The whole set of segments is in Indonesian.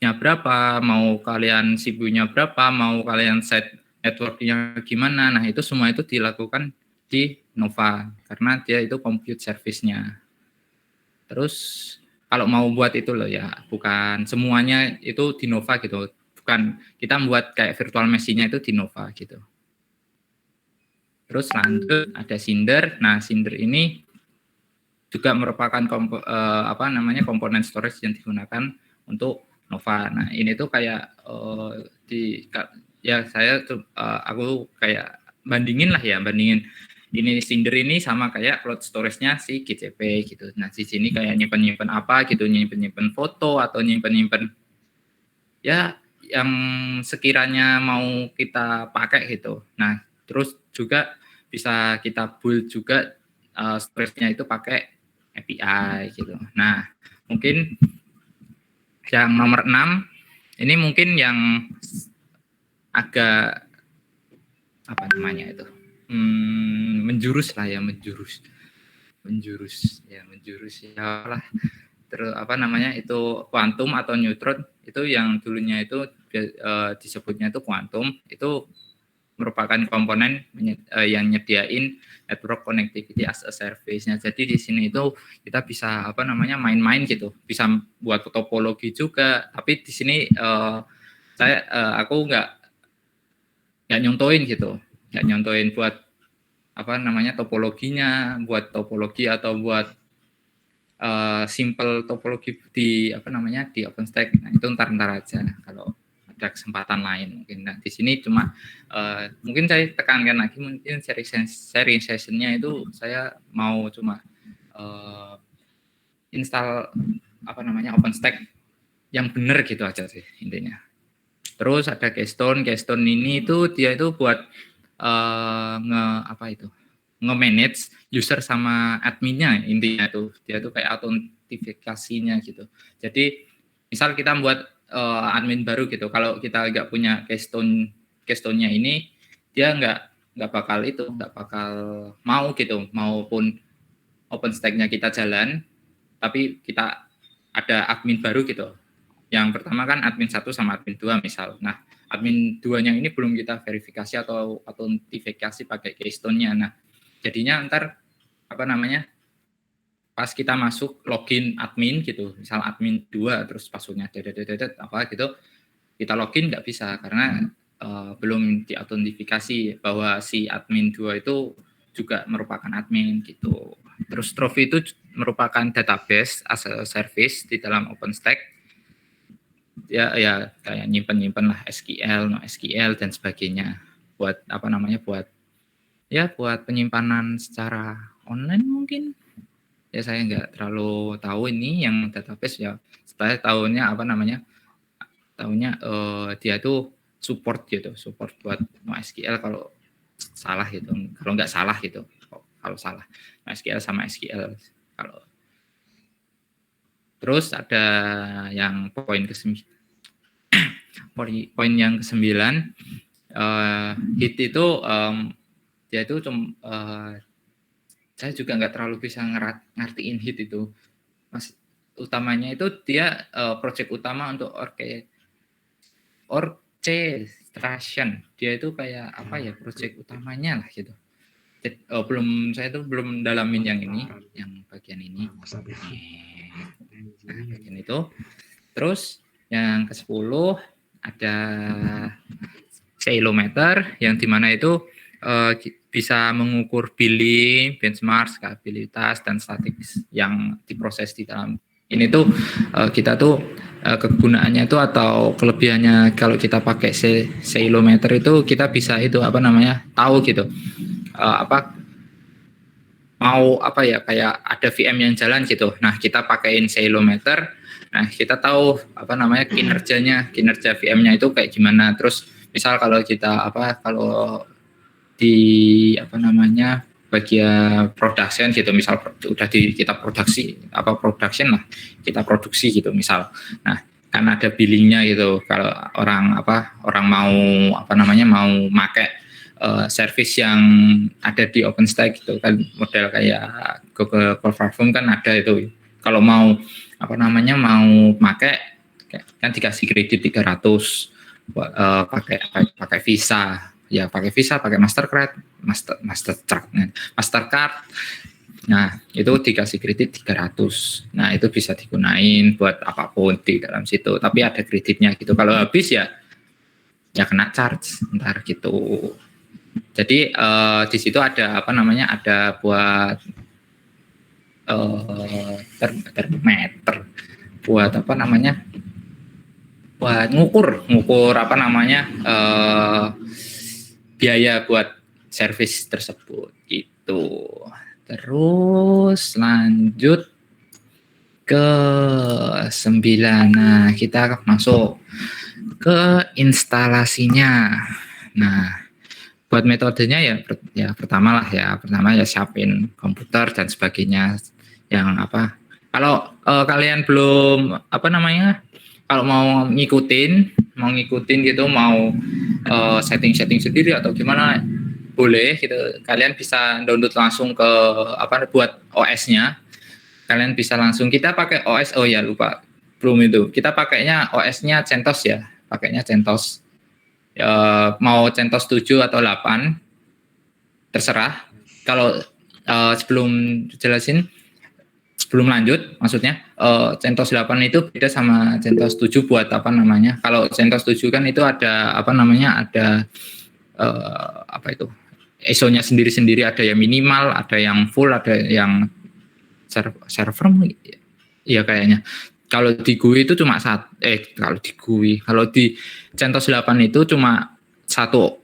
bandwidth-nya berapa, mau kalian CPU-nya berapa, mau kalian set network-nya gimana. Nah, itu semua itu dilakukan di Nova karena dia itu compute service-nya. Terus kalau mau buat itu loh ya, bukan semuanya itu di Nova gitu. Bukan kita membuat kayak virtual machine-nya itu di Nova gitu. Terus lanjut ada Cinder. Nah, Cinder ini juga merupakan komponen storage yang digunakan untuk Nova. Nah, ini tuh kayak aku kayak bandingin ini Cinder ini sama kayak cloud storage-nya si GCP gitu. Nah, di sini kayak nyimpen apa gitu, nyimpen foto atau nyimpen ya yang sekiranya mau kita pakai gitu. Nah, terus juga bisa kita build juga storage-nya itu pakai API gitu. Nah, mungkin yang nomor 6 ini mungkin yang agak apa namanya itu? Menjurus lah lah. Terus apa namanya itu kuantum atau neutron itu yang dulunya itu disebutnya itu kuantum itu merupakan komponen yang nyediain network connectivity as a service-nya. Jadi di sini itu kita bisa main-main gitu, bisa buat topologi juga. Tapi di sini aku nggak nyontoin gitu, nggak nyontoin buat topologinya, buat topologi atau buat simple topologi di di OpenStack. Nah, itu ntar aja kalau ada kesempatan lain mungkin. Nah, di sini cuma mungkin saya tekankan lagi, mungkin sharing sessionnya itu saya mau cuma install OpenStack yang benar gitu aja sih intinya. Terus ada Keystone ini itu dia itu buat nge-manage user sama adminnya intinya itu. Dia tuh kayak autentifikasinya gitu. Jadi misal kita buat admin baru gitu, kalau kita nggak punya Keystone-nya ini, dia nggak bakal mau gitu, maupun OpenStack-nya kita jalan, tapi kita ada admin baru gitu. Yang pertama kan admin 1 sama admin 2 misal. Nah, admin 2-nya ini belum kita verifikasi atau autentifikasi pakai Keystone-nya. Nah, jadinya ntar pas kita masuk login admin gitu, misal admin 2 terus passwordnya gitu, kita login nggak bisa karena belum diautentifikasi bahwa si admin 2 itu juga merupakan admin gitu. Terus Trophy itu merupakan database as a service di dalam OpenStack. Ya kayak nyimpen lah SQL, NoSQL dan sebagainya buat buat penyimpanan secara online mungkin. Ya saya nggak terlalu tahu ini yang database ya. Saya tahunya dia tuh support buat NoSQL kalau salah gitu. Kalau nggak salah gitu. Kalau salah NoSQL sama SQL kalau. Terus ada yang poin yang ke-9 hit itu dia itu saya juga nggak terlalu bisa ngertiin hit itu. Utamanya itu dia project utama untuk orchestration. Dia itu kayak project utamanya lah gitu. Saya tuh belum dalamin yang ini, yang bagian ini. Nah, bagian itu. Terus yang ke-10 ada Ceilometer yang dimana itu bisa mengukur billing, benchmark, skabilitas, dan statik yang diproses di dalam. Ini tuh kita tuh kegunaannya itu atau kelebihannya kalau kita pakai Ceilometer itu kita bisa tahu gitu mau kayak ada VM yang jalan gitu. Nah, kita pakaiin Ceilometer. Nah, kita tahu kinerja VM-nya itu kayak gimana. Terus misal kalau kita kalau di bagian production gitu, misal udah kita production lah, kita produksi gitu misal. Nah, kan ada billingnya gitu. Kalau orang mau mau pakai service yang ada di OpenStack gitu kan, model kayak Google Platform kan ada itu. Kalau mau mau pakai kan dikasih kredit 300 pakai Visa. Ya pakai Visa, pakai Mastercard. Nah, itu dikasih kredit 300. Nah, itu bisa digunain buat apapun di dalam situ. Tapi ada kreditnya gitu. Kalau habis ya kena charge ntar gitu. Jadi di situ ada ada buat termometer, buat buat ngukur biaya buat servis tersebut gitu. Terus lanjut ke 9. Nah, kita masuk ke instalasinya. Nah, buat metodenya ya pertama ya siapin komputer dan sebagainya. Yang kalau kalian belum kalau mau ngikutin gitu, mau setting sendiri atau gimana, boleh gitu. Kalian bisa download langsung ke buat OS-nya. Kalian bisa langsung, kita pakai OS, lupa belum itu. Kita pakainya OS-nya CentOS ya, pakainya CentOS. Mau CentOS 7 atau 8 terserah. Kalau sebelum lanjut, maksudnya CentOS 8 itu beda sama CentOS 7 buat kalau CentOS 7 kan itu ada ada ISO-nya sendiri-sendiri, ada yang minimal, ada yang full, ada yang server ya kayaknya. Kalau di GUI itu cuma kalau di CentOS 8 itu cuma satu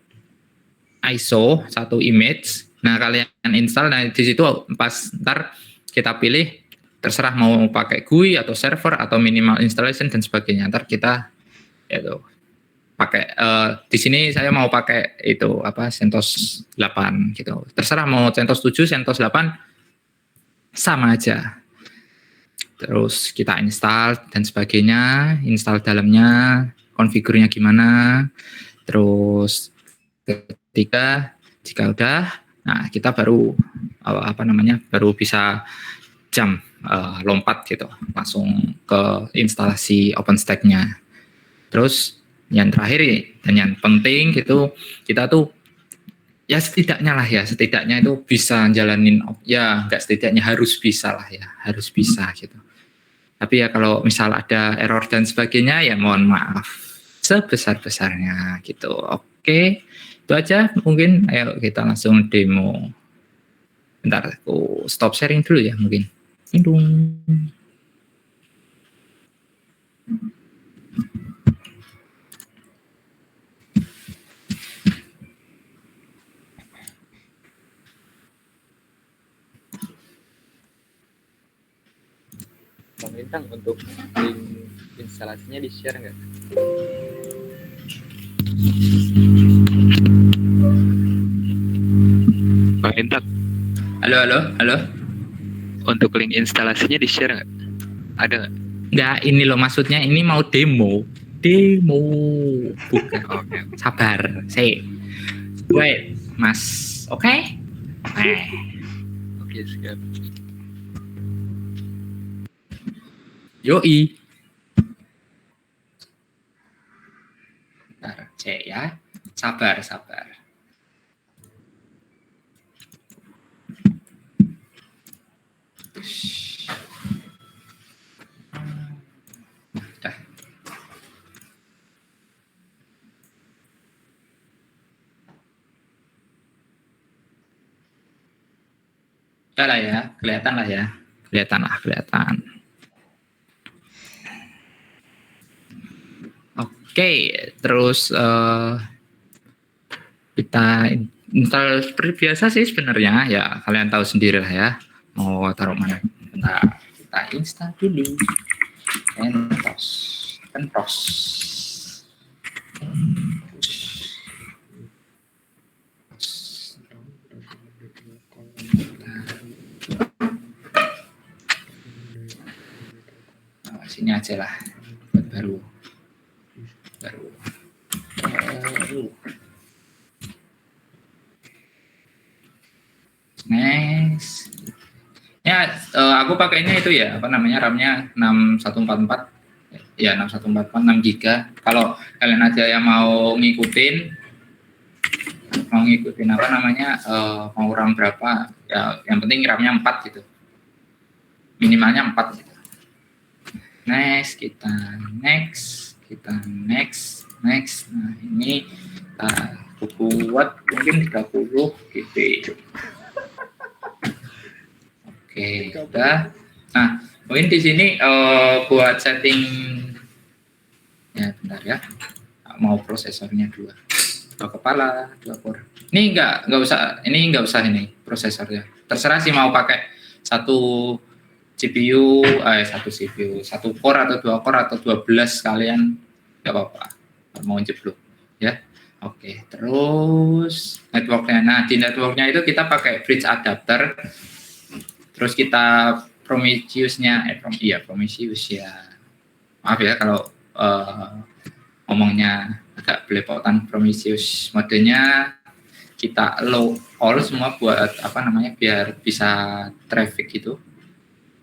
ISO, satu image. Nah, kalian install, nah di situ pas ntar kita pilih, terserah mau pakai GUI atau server atau minimal installation dan sebagainya. Ntar kita pakai di sini saya mau pakai itu CentOS 8 gitu. Terserah mau CentOS 7, CentOS 8 sama aja. Terus kita install dan sebagainya, install dalamnya, konfigurnya gimana. Terus jika udah, nah kita baru baru bisa lompat gitu langsung ke instalasi OpenStack-nya. Terus yang terakhir dan yang penting gitu, kita tuh setidaknya itu bisa jalanin, nggak setidaknya, harus bisa gitu. Tapi ya kalau misal ada error dan sebagainya, ya mohon maaf sebesar-besarnya gitu. Oke, itu aja mungkin. Ayo kita langsung demo. Bentar, aku stop sharing dulu ya mungkin. Hidung. Bintang, untuk link instalasinya di-share nggak? Bang Intan. Halo. Untuk link instalasinya di-share nggak? Ada nggak? Nggak, ini loh maksudnya, ini mau demo. Bukan. Okay. Sabar, wait, Mas. Oke? Oke, siap. Yoi. Bentar, cek ya. Sabar. Dah. Udah lah ya, kelihatan. Oke, terus kita install seperti biasa sih sebenarnya, ya kalian tahu sendiri lah ya, mau taruh mana. Bentar, kita install dulu. CentOS. Sini aja lah, baru. Next. Ya, aku pakainya itu ya, RAM-nya 6144. ya 6144 6 GB. Kalau kalian aja yang mau ngikutin apa namanya mau RAM berapa ya, yang penting RAM-nya 4 gitu, minimalnya 4 gitu. Next. Nah ini kita buat mungkin 30 GB. Oke, udah. Nah mungkin di sini buat setting ya, bentar ya, mau prosesornya 2 kepala 2 core. Ini nggak usah ini prosesornya. Terserah sih mau pakai satu CPU, satu CPU, 1 core atau 2 core atau 12 sekalian, nggak apa-apa. Mau jeblok ya. Oke, terus networknya. Nah di networknya itu kita pakai bridge adapter. Terus kita Prometheus-nya, Prometheus ya. Maaf ya kalau ngomongnya agak belepotan. Prometheus modenya kita low all semua buat apa namanya biar bisa traffic gitu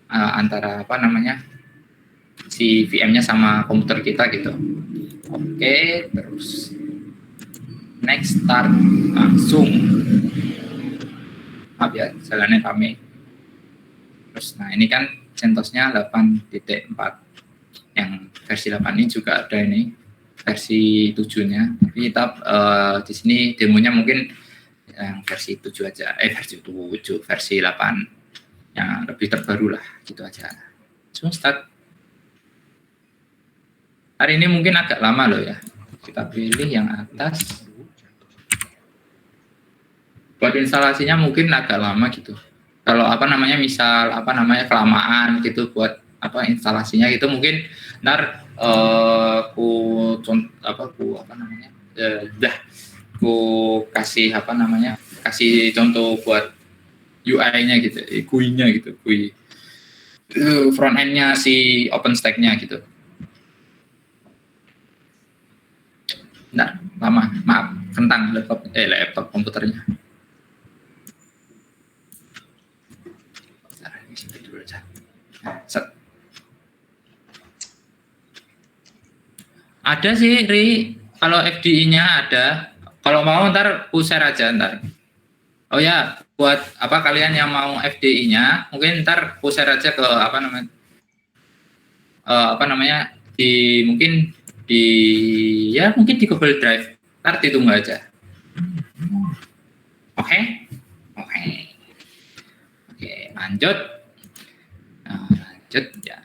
antara apa namanya si VM-nya sama komputer kita gitu. Oke, terus next start langsung. Maaf ya jalannya rame. Terus nah ini kan CentOS-nya 8.4 yang versi 8 ini juga ada ini versi 7-nya, tapi kita di sini demonya mungkin yang versi 7 aja, versi 8 yang lebih terbaru lah, gitu aja. So, start. Hari ini mungkin agak lama loh ya, kita pilih yang atas. Buat instalasinya mungkin agak lama gitu. Kalau apa namanya misal apa namanya kelamaan gitu buat apa instalasinya gitu mungkin ntar ku kasih apa namanya kasih contoh buat UI-nya gitu, GUI-nya gitu, GUI front end-nya si OpenStack-nya gitu. Ntar lama, maaf, kentang laptop komputernya. Set. Ada sih, Ri. Kalau FDI-nya ada. Kalau mau ntar ku share aja ntar. Oh ya, buat apa kalian yang mau FDI-nya, mungkin ntar ku share aja ke apa namanya mungkin di Google Drive. Ntar ditunggu aja. Oke, lanjut. Lanjut ya.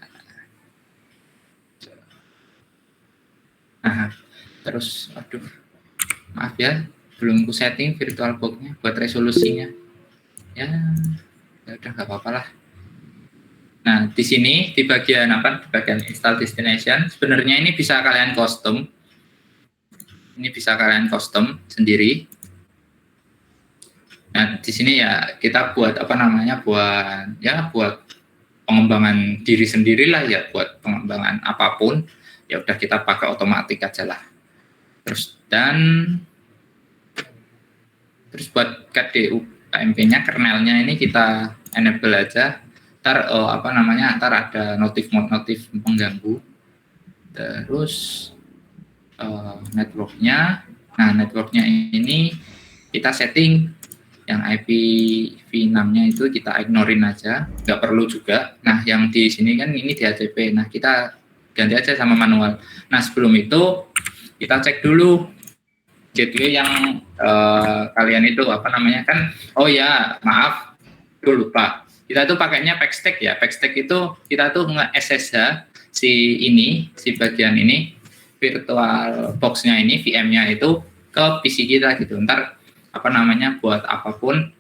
Nah, terus aduh maaf ya belum ku setting VirtualBox-nya buat resolusinya ya udah nggak apa-apa lah. Nah di sini di bagian install destination sebenarnya ini bisa kalian custom sendiri. Nah di sini ya kita buat apa namanya buat pengembangan diri sendirilah ya, buat pengembangan apapun ya udah kita pakai otomatis aja lah. Terus buat KDU KMP-nya kernelnya ini kita enable aja. Ntar ntar ada notif pengganggu. Terus networknya ini kita setting yang IPv6-nya itu kita ignorein aja, nggak perlu juga. Nah yang di sini kan ini DHCP, nah kita ganti aja sama manual. Nah sebelum itu kita cek dulu gateway yang kalian itu apa namanya kan. Oh ya maaf, tuh lupa. Kita tuh pakainya Packstack ya. Packstack itu kita tuh nge-SSH si bagian ini virtual box-nya ini VM-nya itu ke PC kita gitu. Ntar apa namanya buat apapun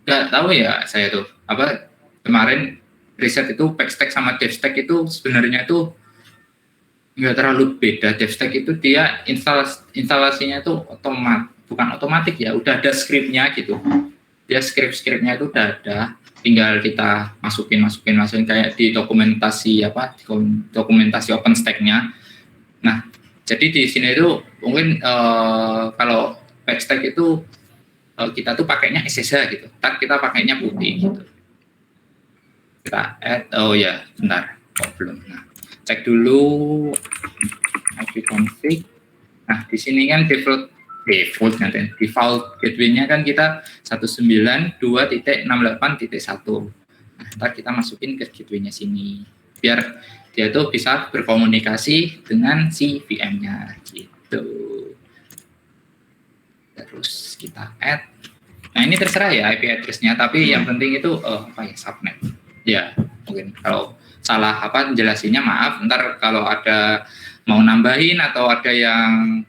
nggak tahu ya saya tuh apa kemarin riset itu Packstack sama DevStack itu sebenarnya itu nggak terlalu beda. DevStack itu dia instalasinya itu bukan otomatis ya, udah ada scriptnya gitu. Dia scriptnya itu udah ada, tinggal kita masukin kayak di dokumentasi dokumentasi OpenStack-nya. Nah jadi di sini itu mungkin kalau Packstack itu kita tuh pakainya SSH gitu, ntar kita pakainya putih gitu. Kita add, oh ya bentar, belum. Nah cek dulu IP config. Nah, di sini kan default gateway-nya kan kita 192.68.1. Nah, ntar kita masukin ke gateway-nya sini biar dia tuh bisa berkomunikasi dengan si VM-nya gitu. Terus kita add. Nah, ini terserah ya IP address-nya, tapi yang penting itu subnet. Ya, mungkin kalau salah jelasinnya maaf, ntar kalau ada mau nambahin atau ada yang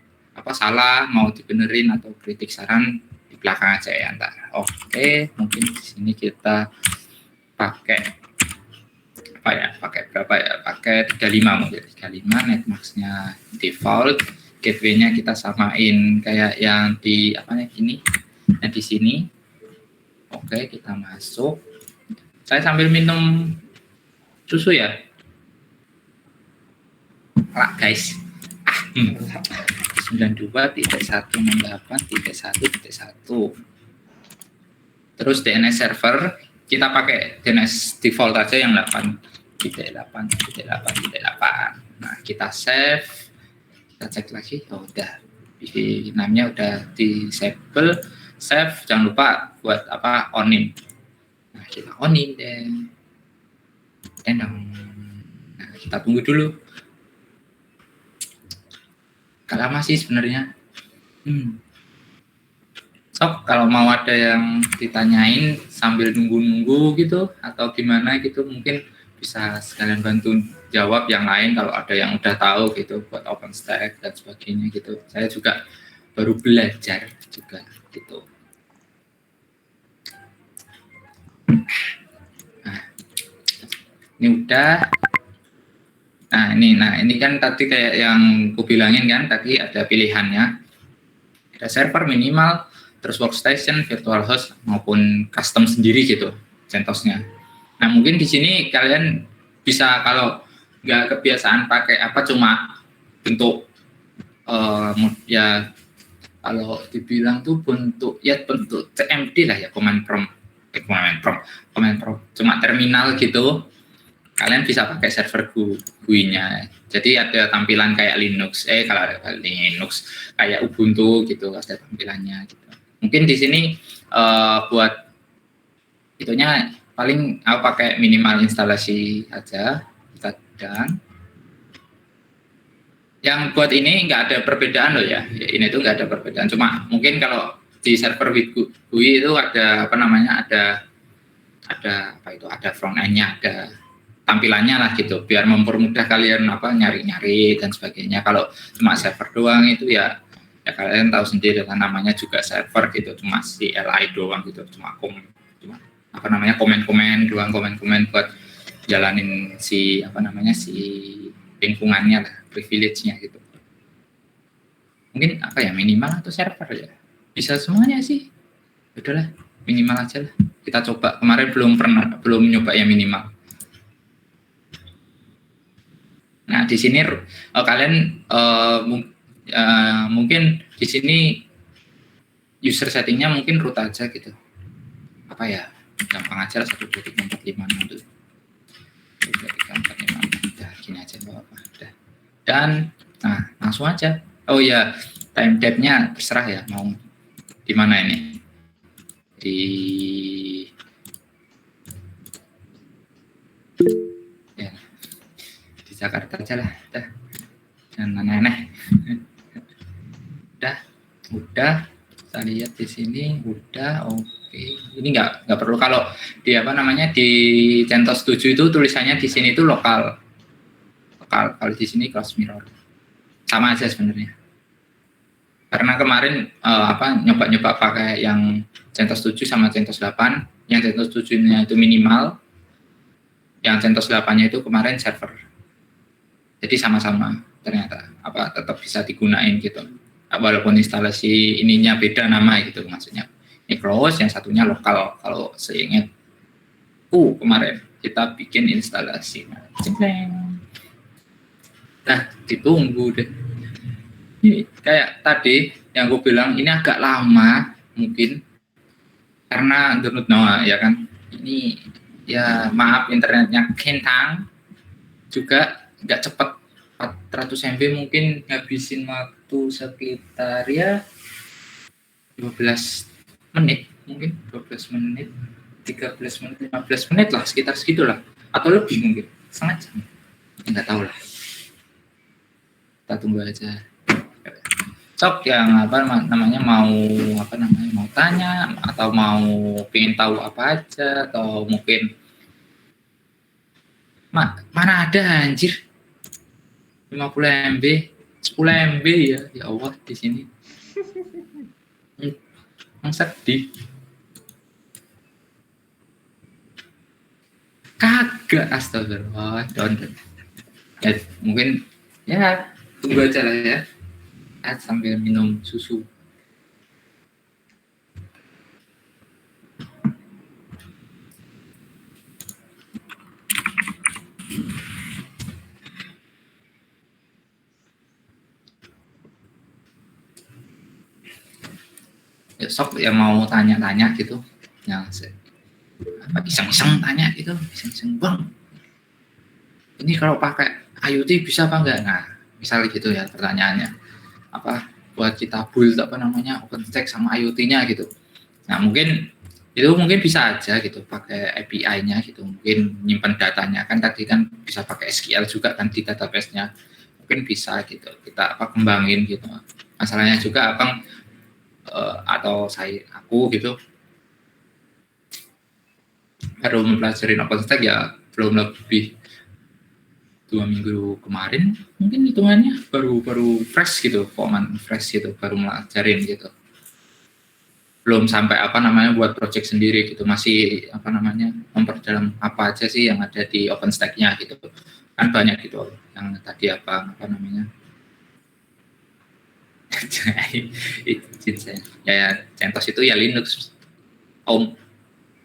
salah mau dibenerin atau kritik saran di belakang aja ya ntar. Oke, mungkin di sini kita pakai pakai berapa ya? Pakai 35 mungkin 35 netmasknya default, gateway-nya kita samain kayak yang di ini. Nah, di sini. Oke, kita masuk. Saya sambil minum susu ya. Lah, guys. 92.168.1.1. Terus DNS server kita pakai DNS default aja yang 8.8.8.8. Nah, kita save. Kita cek lagi. Udah. Namanya udah disable. Save, jangan lupa buat onin. Nah, kita onin deh. Nah, kita tunggu dulu. Gak lama sih sebenarnya. Kalau mau ada yang ditanyain sambil nunggu-nunggu gitu atau gimana gitu, mungkin bisa sekalian bantu jawab yang lain kalau ada yang udah tahu gitu buat OpenStack dan sebagainya gitu. Saya juga baru belajar juga gitu. Nah, ini udah. Nah ini kan tadi kayak yang aku bilangin kan, tadi ada pilihannya. Ada server minimal, terus workstation, virtual host maupun custom sendiri gitu CentOS-nya. Nah, mungkin di sini kalian bisa kalau nggak kebiasaan pakai cuma bentuk ya kalau dibilang tuh bentuk CMD lah ya, command prompt cuma terminal gitu. Kalian bisa pakai server GUI-nya. Jadi ada tampilan kayak Linux, kalau ada Linux kayak Ubuntu gitu, ada tampilannya gitu. Mungkin di sini buat itunya paling aku pakai minimal instalasi aja. Dan yang buat ini nggak ada perbedaan loh ya. Ini tuh nggak ada perbedaan. Cuma mungkin kalau di server GUI itu ada ada front end-nya, ada tampilannya lah gitu, biar mempermudah kalian nyari-nyari dan sebagainya. Kalau cuma server doang itu ya kalian tahu sendiri kan, namanya juga server gitu, cuma CLI doang gitu, cuma komen-komen doang, komen buat jalanin si lingkungannya lah, privilege-nya gitu. Mungkin minimal atau server ya, bisa semuanya sih. Udahlah, minimal aja lah. Kita coba, kemarin belum nyoba yang minimal. Nah, di sini kalian mungkin di sini user settingnya mungkin root aja gitu. Gampang aja lah, 12345 dulu. 12345, udah gini aja nggak apa-apa. Udah. Dan langsung aja. Oh ya, time depth-nya terserah ya, mau di mana ini. Di Jakarta aja lah, jangan aneh-aneh. udah saya lihat di sini udah oke. Ini nggak perlu, kalau di di CentOS 7 itu tulisannya di sini itu lokal, kalau di sini close mirror, sama aja sebenarnya. Karena kemarin nyoba pakai yang CentOS 7 sama CentOS 8, yang CentOS 7-nya itu minimal, yang CentOS 8-nya itu kemarin server. Jadi sama-sama ternyata tetap bisa digunain gitu, walaupun instalasi ininya beda nama gitu, maksudnya ini close, yang satunya lokal. Kalau seingat kemarin kita bikin instalasi ditunggu deh. Ini kayak tadi yang gue bilang, ini agak lama mungkin karena download ya kan, ini ya maaf internetnya kentang juga. nggak cepat. 400 MB mungkin ngabisin waktu sekitar ya 12 menit, mungkin 12 menit, 13 menit, 15 menit lah, sekitar segitulah, atau lebih mungkin, setengah jam, nggak tahu lah, kita tunggu aja. Sok yang apa namanya mau tanya atau mau pengen tahu apa aja, atau mungkin mana ada anjir 50 MB, 10 MB ya Allah di sini. Sedih. Kagak, astagfirullah, don't. Ya mungkin ya tunggu aja lah ya. Sambil minum susu. Ya, sok yang mau tanya-tanya gitu, yang apa iseng-iseng tanya gitu, iseng-iseng bang, ini kalau pakai IoT bisa apa enggak? Nah, misalnya gitu ya pertanyaannya, apa buat kita build apa namanya OpenStack sama IoT-nya gitu. Nah mungkin itu mungkin bisa aja gitu pakai API-nya gitu, mungkin nyimpan datanya kan tadi kan bisa pakai SQL juga kan di database-nya, mungkin bisa gitu kita apa kembangin gitu. Masalahnya juga abang atau aku gitu baru mempelajari OpenStack ya belum lebih 2 minggu kemarin, mungkin hitungannya baru fresh gitu, format fresh gitu, baru melajarin gitu, belum sampai apa namanya buat project sendiri gitu, masih apa namanya memperdalam apa aja sih yang ada di OpenStack-nya gitu kan, banyak gitu yang tadi apa namanya ya CentOS itu ya Linux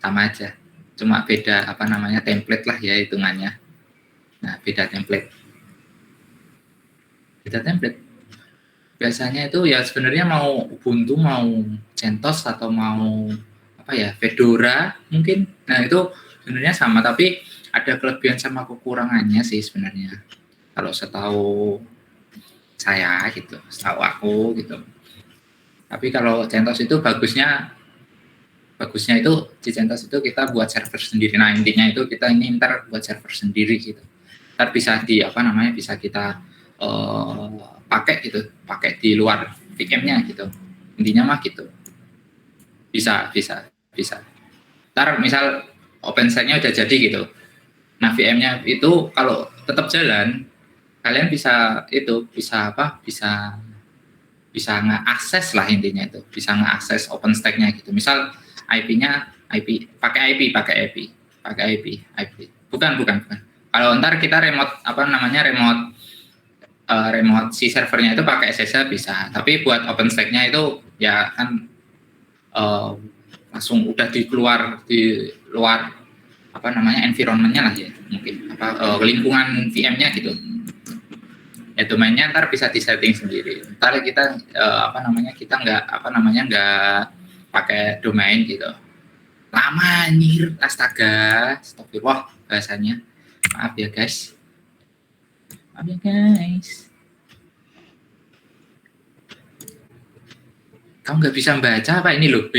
sama aja, cuma beda apa namanya template lah ya hitungannya. Nah beda template biasanya itu ya sebenarnya mau Ubuntu, mau CentOS, atau mau apa ya Fedora mungkin. Nah itu sebenarnya sama, tapi ada kelebihan sama kekurangannya sih sebenarnya kalau setahu saya gitu, setahu aku gitu. Tapi kalau CentOS itu bagusnya itu di CentOS itu kita buat server sendiri. Nah intinya itu kita ini ntar buat server sendiri gitu, ntar bisa di apa namanya bisa kita pakai gitu, pakai di luar VM-nya gitu, intinya mah gitu, bisa ntar misal OpenStack-nya udah jadi gitu, nah VM-nya itu kalau tetap jalan, kalian bisa itu bisa ngeakses lah, intinya itu bisa ngeakses OpenStack-nya gitu. Misal IP-nya pakai IP. Bukan. Kalau ntar kita remote si servernya itu pakai SSH bisa, tapi buat OpenStack-nya itu ya kan langsung udah di luar apa namanya environment-nya lah ya, mungkin lingkungan VM-nya gitu. Ya domainnya ntar bisa disetting sendiri. Ntar kita kita nggak pakai domain gitu. Lama anjir, astaga, astagfirullah bahasanya. Maaf ya guys. Kamu nggak bisa baca apa ini loh?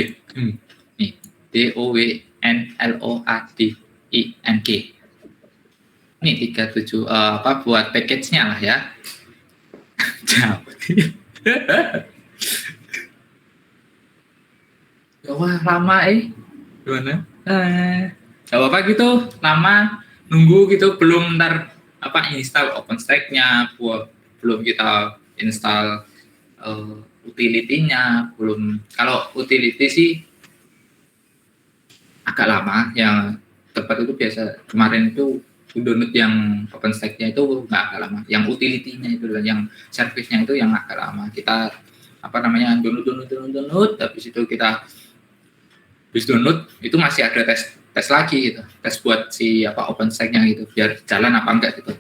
Nih, DOWNLOADING. Ini 37 buat package-nya lah ya. Wah lama gimana? Gak apa-apa gitu, lama nunggu gitu, belum ntar install OpenStack-nya, belum kita install utility-nya, belum. Kalau utility sih agak lama, yang tepat itu biasa kemarin itu download yang OpenStack-nya itu nggak agak lama, yang utility-nya itu yang service-nya itu yang agak lama. Kita download, habis itu kita download itu masih ada tes lagi gitu, tes buat si OpenStack-nya gitu, biar jalan apa enggak gitu.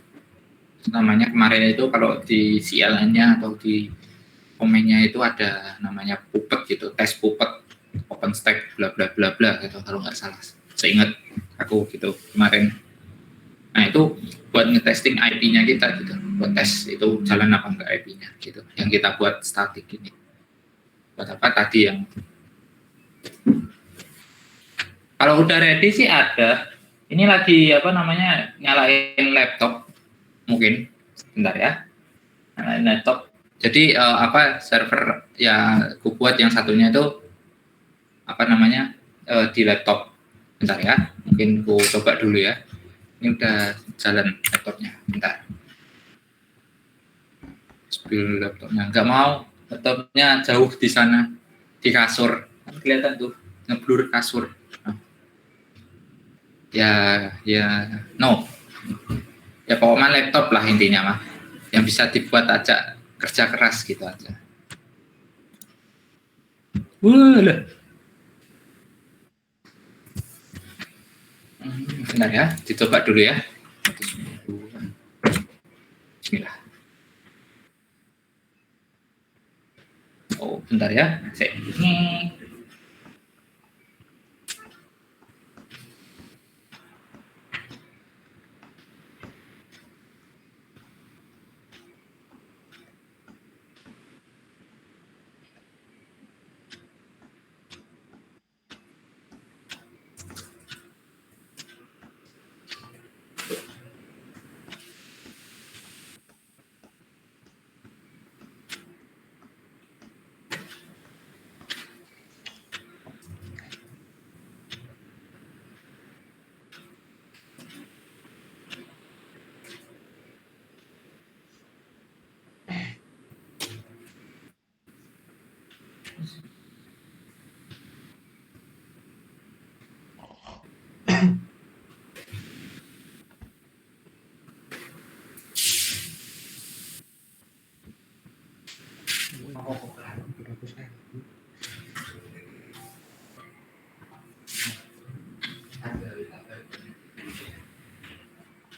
Namanya kemarin itu kalau di CLN-nya atau di komennya itu ada namanya Puppet gitu, tes Puppet OpenStack bla bla bla bla gitu kalau nggak salah, seingat aku gitu kemarin. Nah itu buat ngetesting IP-nya kita gitu, buat tes itu jalan apa enggak IP-nya gitu. Yang kita buat statik ini. Buat apa tadi yang kalau udah ready sih ada. Ini lagi apa namanya nyalain laptop mungkin. Bentar ya. Nyalain laptop. Jadi apa server ya aku buat yang satunya itu apa namanya di laptop. Bentar ya. Mungkin aku coba dulu ya. Ini udah jalan laptopnya. Bentar. Spill laptopnya. Nggak mau. Laptopnya jauh di sana. Di kasur. Kan kelihatan tuh. Ngeblur kasur. Ya no ya pokoknya laptop lah intinya mah yang bisa dibuat aja kerja keras gitu aja. Wah, bentar ya, dicoba dulu ya. Bismillah. Oh bentar ya, ini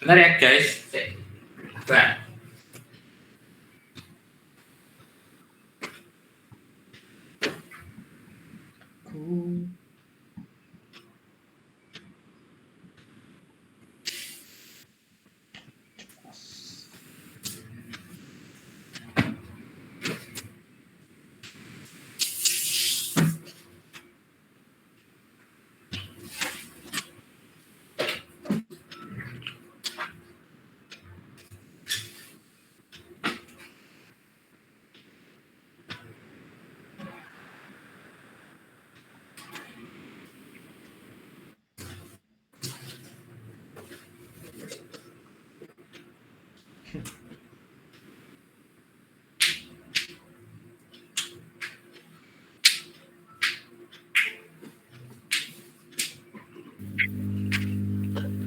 bentar ya guys. Bentar.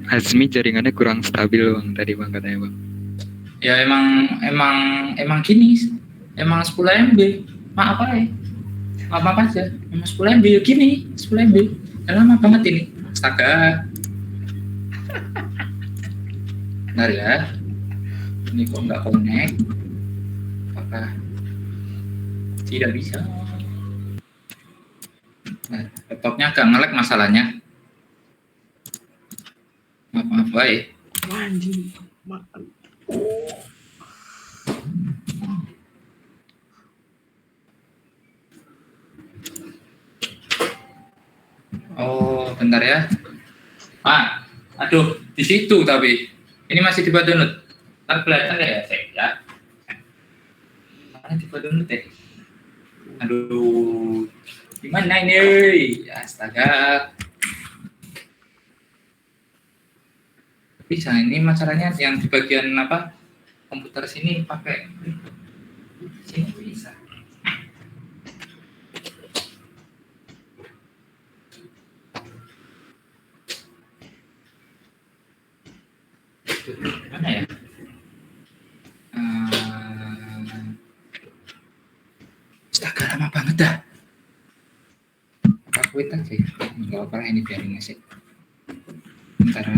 Azmi jaringannya kurang stabil bang tadi bang katanya bang. Ya emang gini, emang 10 MB. Maaf apa ya? Apa aja, emang 10 MB gini, 10 MB. Lama banget ini. Astaga. Bentar ya. Ini kok nggak connect? Apakah tidak bisa? Nah, laptopnya agak nge-lag masalahnya. Maaf baik. Anjing, makan. Oh, bentar ya. Aduh, di situ tapi ini masih dibuat download. Ntar kelihatan ya, ya. Mana dibuat download ya? Aduh, gimana ini? Astaga. Bisa ini masalahnya yang di bagian apa? Komputer sini pakai sini bisa. Mana ya? Astaga, lama banget dah. Apa quit aja ya? Enggak apa-apa ini biarin aja. Bentar.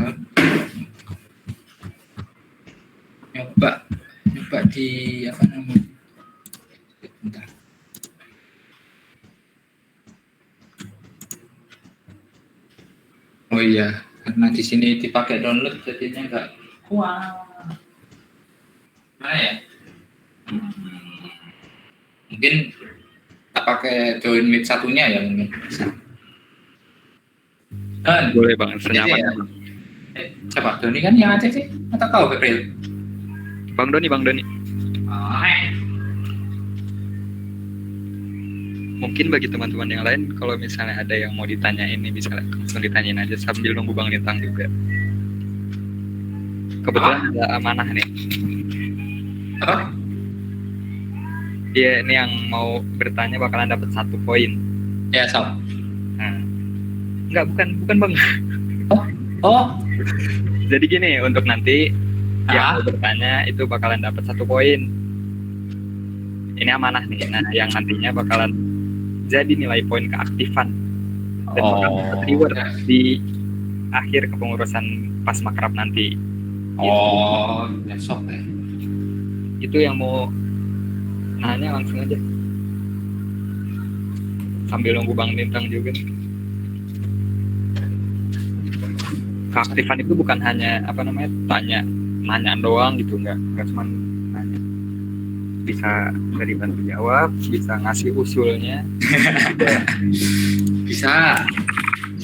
Nyoba di apa namanya? Bentar. Oh iya, karena di sini dipakai download jadinya enggak Wah. Mana ya? Mungkin kita pakai join mic satunya ya mungkin. Dan Boleh bang, senyamannya ya. bang. Coba Doni kan yang aja sih atau kau Gabriel? Bang Doni. Mungkin bagi teman-teman yang lain, kalau misalnya ada yang mau ditanyain nih, bisa langsung ditanyain aja sambil nunggu Bang Lintang juga. Kebetulan ada amanah nih. Apa? Dia ini yang mau bertanya bakalan dapat 1 poin. Ya sob. Nah, enggak, bukan Bang. Oh, Jadi gini, untuk nanti yang Ah. mau bertanya itu bakalan dapat 1 poin. Ini amanah nih. Nah, yang nantinya bakalan jadi nilai poin keaktifan dan bakal dapat reward di akhir kepengurusan pas makrab nanti. Oh, ya sob. Itu yang mau nanya langsung aja. Sambil nunggu Bang Lintang juga. Keaktifan itu bukan hanya nanya doang gitu, nggak cuma nanya. Bisa dari bantu jawab, bisa ngasih usulnya. Bisa.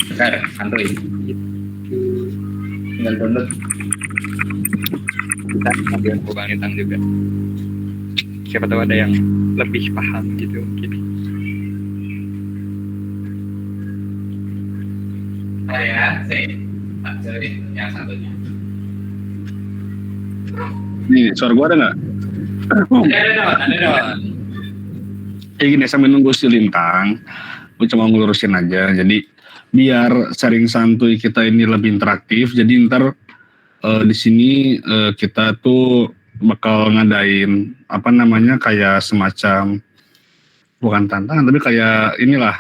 Bentar, Android. Tinggal download. Bisa sambil nunggu Bang Lintang juga. Siapa tahu ada yang lebih paham gitu mungkin. Saya jadi yang satunya. Nih, suara gua ada nggak? Ada dong. Kayak gini, sambil nunggu si Lintang, gue cuma ngelurusin aja. Jadi biar sharing santuy kita ini lebih interaktif. Jadi ntar di sini kita tuh bakal ngadain kayak semacam bukan tantangan tapi kayak inilah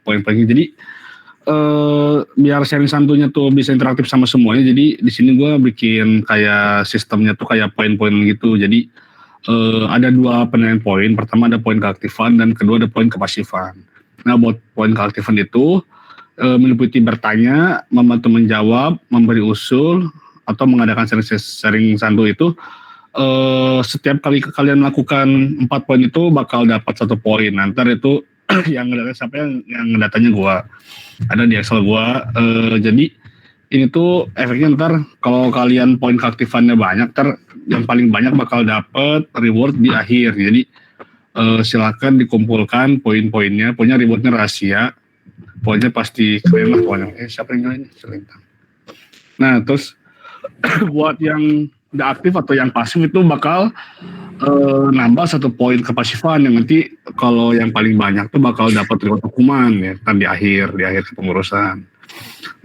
poin-poinnya. Jadi biar sharing santunya tuh bisa interaktif sama semuanya. Jadi di sini gue bikin kayak sistemnya tuh kayak poin-poin gitu. Jadi ada 2 penilaian poin. Pertama ada poin keaktifan dan kedua ada poin kepasifan. Nah, buat poin keaktifan itu meliputi bertanya, membantu menjawab, memberi usul atau mengadakan sharing santuy itu. Setiap kali kalian melakukan 4 poin itu bakal dapat 1 poin. Nanti itu yang ngedatanya siapa yang ngedatanya gua. Ada di Excel gua. Jadi ini tuh efeknya ntar kalau kalian poin keaktifannya banyak, yang paling banyak bakal dapat reward di akhir. Jadi silakan dikumpulkan poin-poinnya, pokoknya rewardnya rahasia, poinnya pasti keren lah pokoknya. Siapa yang join? Selintang. Nah terus buat yang udah aktif atau yang pasif itu bakal nambah 1 poin kepasifan yang nanti kalau yang paling banyak tuh bakal dapat reward hukuman ya kan di akhir kepengurusan.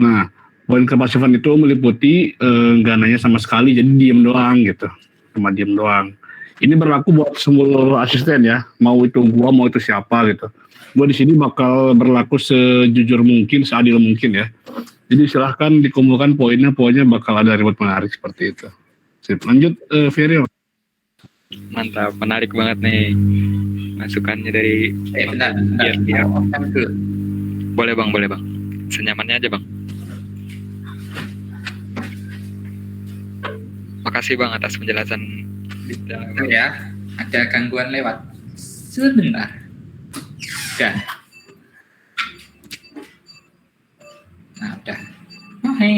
Nah, poin kepasifan itu meliputi nggak nanya sama sekali, jadi diem doang gitu, cuma diem doang. Ini berlaku buat semua asisten ya, mau itu gua mau itu siapa gitu. Gua di sini bakal berlaku sejujur mungkin, seadil mungkin ya. Jadi silahkan dikumpulkan poinnya bakal ada reward menarik seperti itu. Sip, lanjut Ferry. Mantap, menarik banget nih masukannya dari Bentar. Biar. Boleh bang. Senyamannya aja bang. Makasih bang atas penjelasan. Ya, ada gangguan lewat. Sebentar. Udah. Nah, udah. Oke.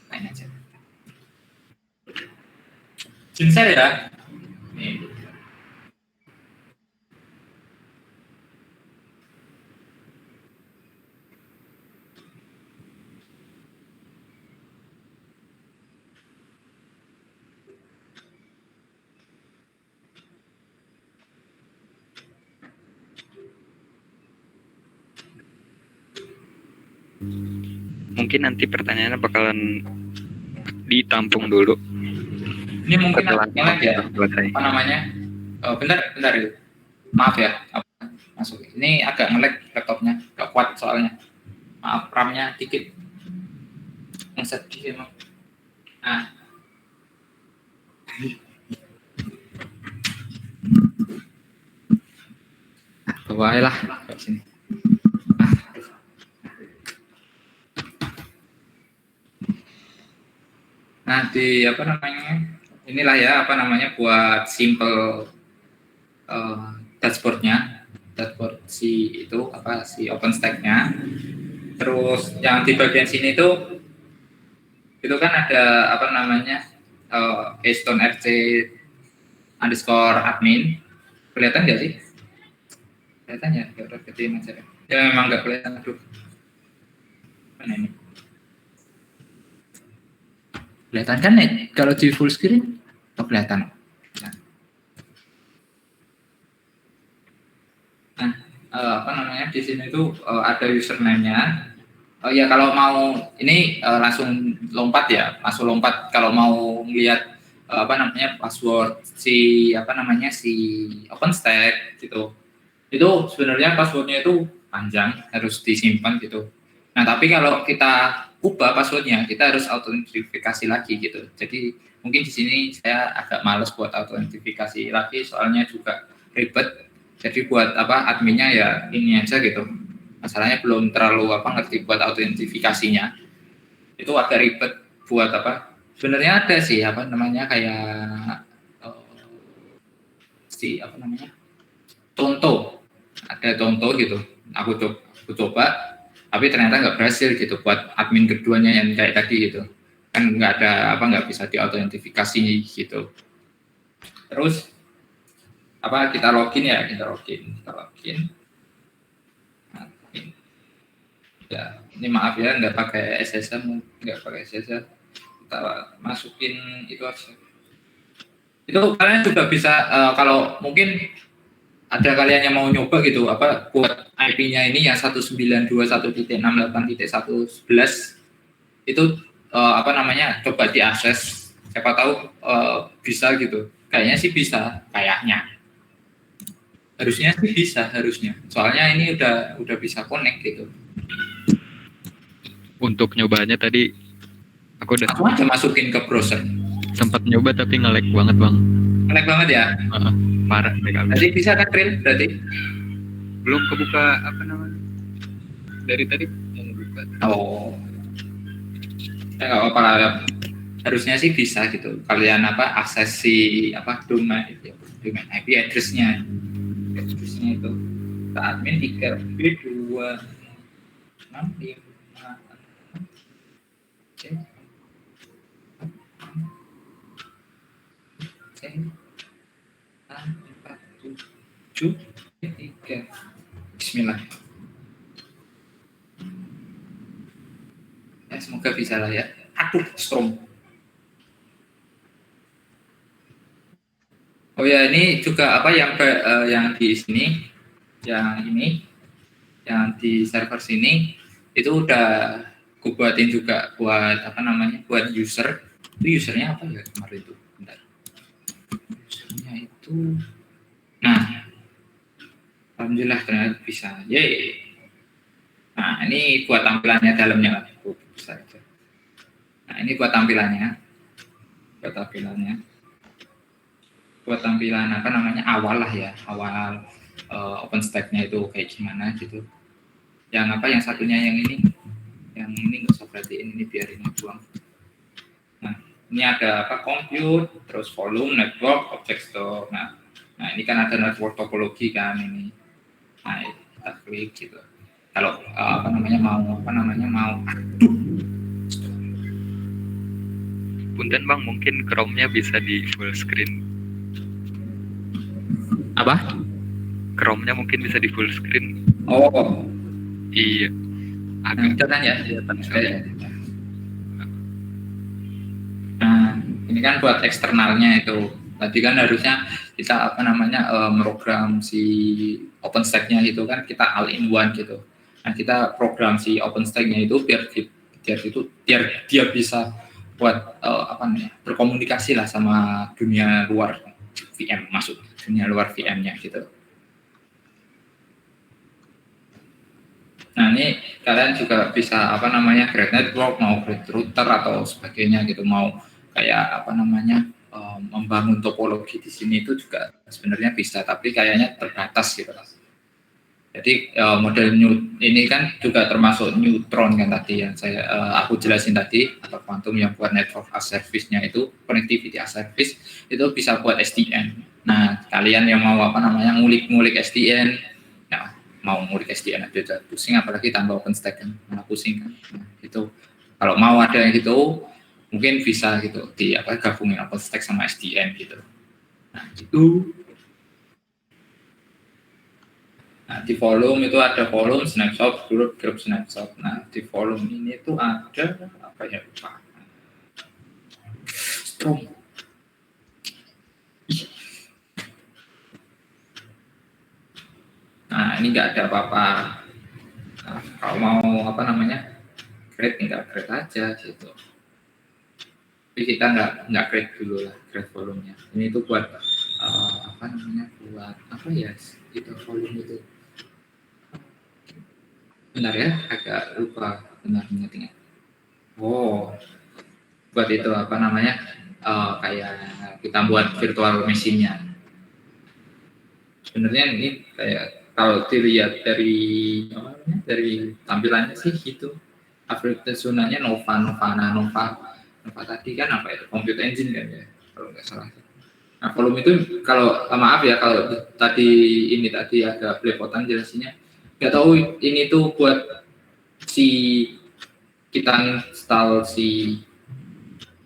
Lain aja. Sincere ya. Nih. Mungkin nanti pertanyaannya bakalan ditampung dulu. Ini mungkin Setelah yang aja. selesai. Apa namanya? Oh, bentar. Maaf ya. Masuk. Ini agak nge-lag laptopnya. Gak kuat soalnya. Maaf, RAM-nya dikit. Yang sedih emang. Nah. Bawalah ke sini. Nah, di apa namanya? Inilah ya apa namanya buat simple dashboardnya, dashboard si itu apa si OpenStack-nya. Terus yang di bagian sini itu kan ada apa namanya Keystone RC underscore admin. Kelihatan nggak sih? Kelihatan ya? Ya udah gedein aja. Ya memang nggak kelihatan. Aduh. Mana ini? Kelihatan kan nih kalau di full screen? Oh, kelihatan. Nah, apa namanya di sini tuh ada username-nya. Ya kalau mau ini langsung lompat ya, langsung lompat kalau mau lihat apa namanya password si apa namanya si OpenStack gitu. Itu sebenarnya passwordnya itu panjang, harus disimpan gitu. Nah tapi kalau kita ubah passwordnya, kita harus autentifikasi lagi gitu. Jadi mungkin di sini saya agak males buat autentifikasi lagi, soalnya juga ribet. Jadi buat apa adminnya ya ini aja gitu. Masalahnya belum terlalu apa ngerti buat autentifikasinya. Itu agak ribet buat apa? Sebenarnya ada sih apa namanya kayak si apa namanya? Tonto. Ada Tonto gitu. Aku coba tapi ternyata nggak berhasil gitu buat admin keduanya yang kayak tadi gitu. Kan nggak ada apa nggak bisa diautentifikasi gitu. Terus apa kita login. Nah, ya ini maaf ya nggak pakai SSL, kita masukin itu aja. Itu kalian juga bisa kalau mungkin ada kalian yang mau nyoba gitu apa buat IP-nya ini yang 192.1.68.111 itu apa namanya coba diakses, siapa tahu bisa gitu. Kayaknya sih bisa, kayaknya. Harusnya sih bisa, soalnya ini udah bisa connect gitu. Untuk nyobanya tadi aku udah Aja masukin ke browser. sempat nyoba tapi nge-lag banget bang. Connect banget ya. Parah deh kalau. Jadi bisa kan Pril berarti? Belum kebuka apa namanya? Dari tadi yang buka. Oh. Ya nggak apa-apa lah. Harusnya sih bisa gitu. Kalian apa akses si apa domain IP address-nya. Address-nya itu ke admin 3B2 6 5 7 3 Bismillah. Ya, semoga bisa lah ya. Aduh, strong. Oh ya, ini juga apa yang di sini, yang di server sini itu udah aku buatin juga buat apa namanya, buat user. Itu usernya apa ya kemarin itu? Bentar. Usernya itu, nah, alhamdulillah ternyata bisa. Yeay. Nah, ini buat tampilannya dalamnya lah. Nah, ini buat tampilannya. Buat tampilan apa namanya awal lah ya, awal OpenStack-nya itu kayak gimana gitu. Yang apa yang satunya yang ini nggak usah perhatiin, ini biarin buang. Nah, ini ada apa compute, terus volume, network, object store. Nah ini kan ada network topologi kan ini. Nah, kita klik gitu. Kalau mau Punten bang, mungkin Chrome-nya bisa di full screen. apa? Chrome-nya mungkin bisa di full screen. Oh, Iya. Agak kelihatan ya. Nah, ini kan buat eksternalnya itu. Tadi kan harusnya kita program si OpenStack-nya itu kan kita all in one gitu. Nah, kita program si OpenStack-nya itu biar dia bisa buat berkomunikasi lah sama dunia luar VM, masuk dunia luar VM-nya gitu. Nah, ini kalian juga bisa create network, mau create router atau sebagainya gitu, mau kayak membangun topologi di sini itu juga sebenarnya bisa, tapi kayaknya terbatas gitu. Jadi model ini kan juga termasuk neutron kan tadi yang aku jelasin tadi, atau quantum yang buat network as service-nya itu, connectivity as service itu bisa buat SDN. Nah, kalian yang mau ngulik-ngulik SDN, nah, mau ngulik SDN aja udah pusing, apalagi tambah OpenStack kan, malah pusing kan. Nah, itu kalau mau ada yang gitu, mungkin bisa gitu gabungin OpenStack sama SDN gitu. Nah, itu. Nah, di volume itu ada volume, snapshot, group snapshot. Nah, di volume ini tuh ada apa ya, lupa. Strong. Nah, ini nggak ada apa-apa. Nah, kalau mau create create aja gitu. Tapi kita nggak create dulu lah, create volumenya. Ini tuh buat buat apa ya? Itu volume itu. Benar ya, agak lupa benar ingat. Oh, buat itu kayak kita buat virtual machine-nya. Sebenarnya ini kayak kalau dilihat dari tampilannya sih gitu. Aplikasinya Nova tadi kan apa itu? Compute engine kan ya, kalau nggak salah. Nah, volume itu kalau maaf ya kalau tadi agak belepotan jelasinnya. Nggak tahu ini tuh buat kita install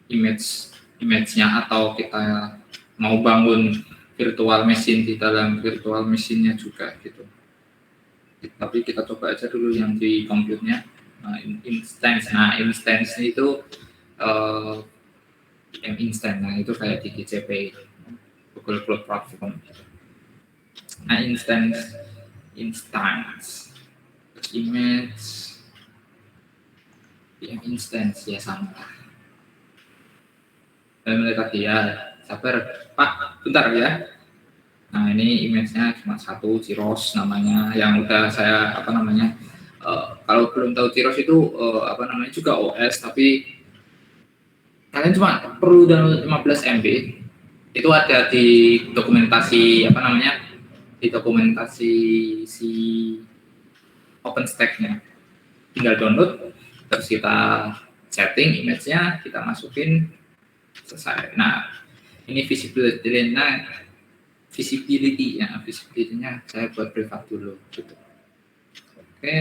image-nya atau kita mau bangun virtual machine di dalam virtual machine-nya juga gitu. Tapi kita coba aja dulu yang di compute-nya. Instance. Nah, instance itu yang instant. Nah, itu kayak di GCP, Google Cloud Platform. Nah, instance image yang instance ya sama. Dan tadi ya, sabar Pak, bentar ya. Nah, ini image-nya cuma satu, Ciros namanya, yang udah saya kalau belum tahu Ciros itu juga OS, tapi kalian cuma perlu download 15 MB. Itu ada di dokumentasi di dokumentasi si OpenStack-nya. Tinggal download, terus kita setting image-nya, kita masukin, selesai. Nah, ini visibility-nya saya buat privat dulu gitu. Oke,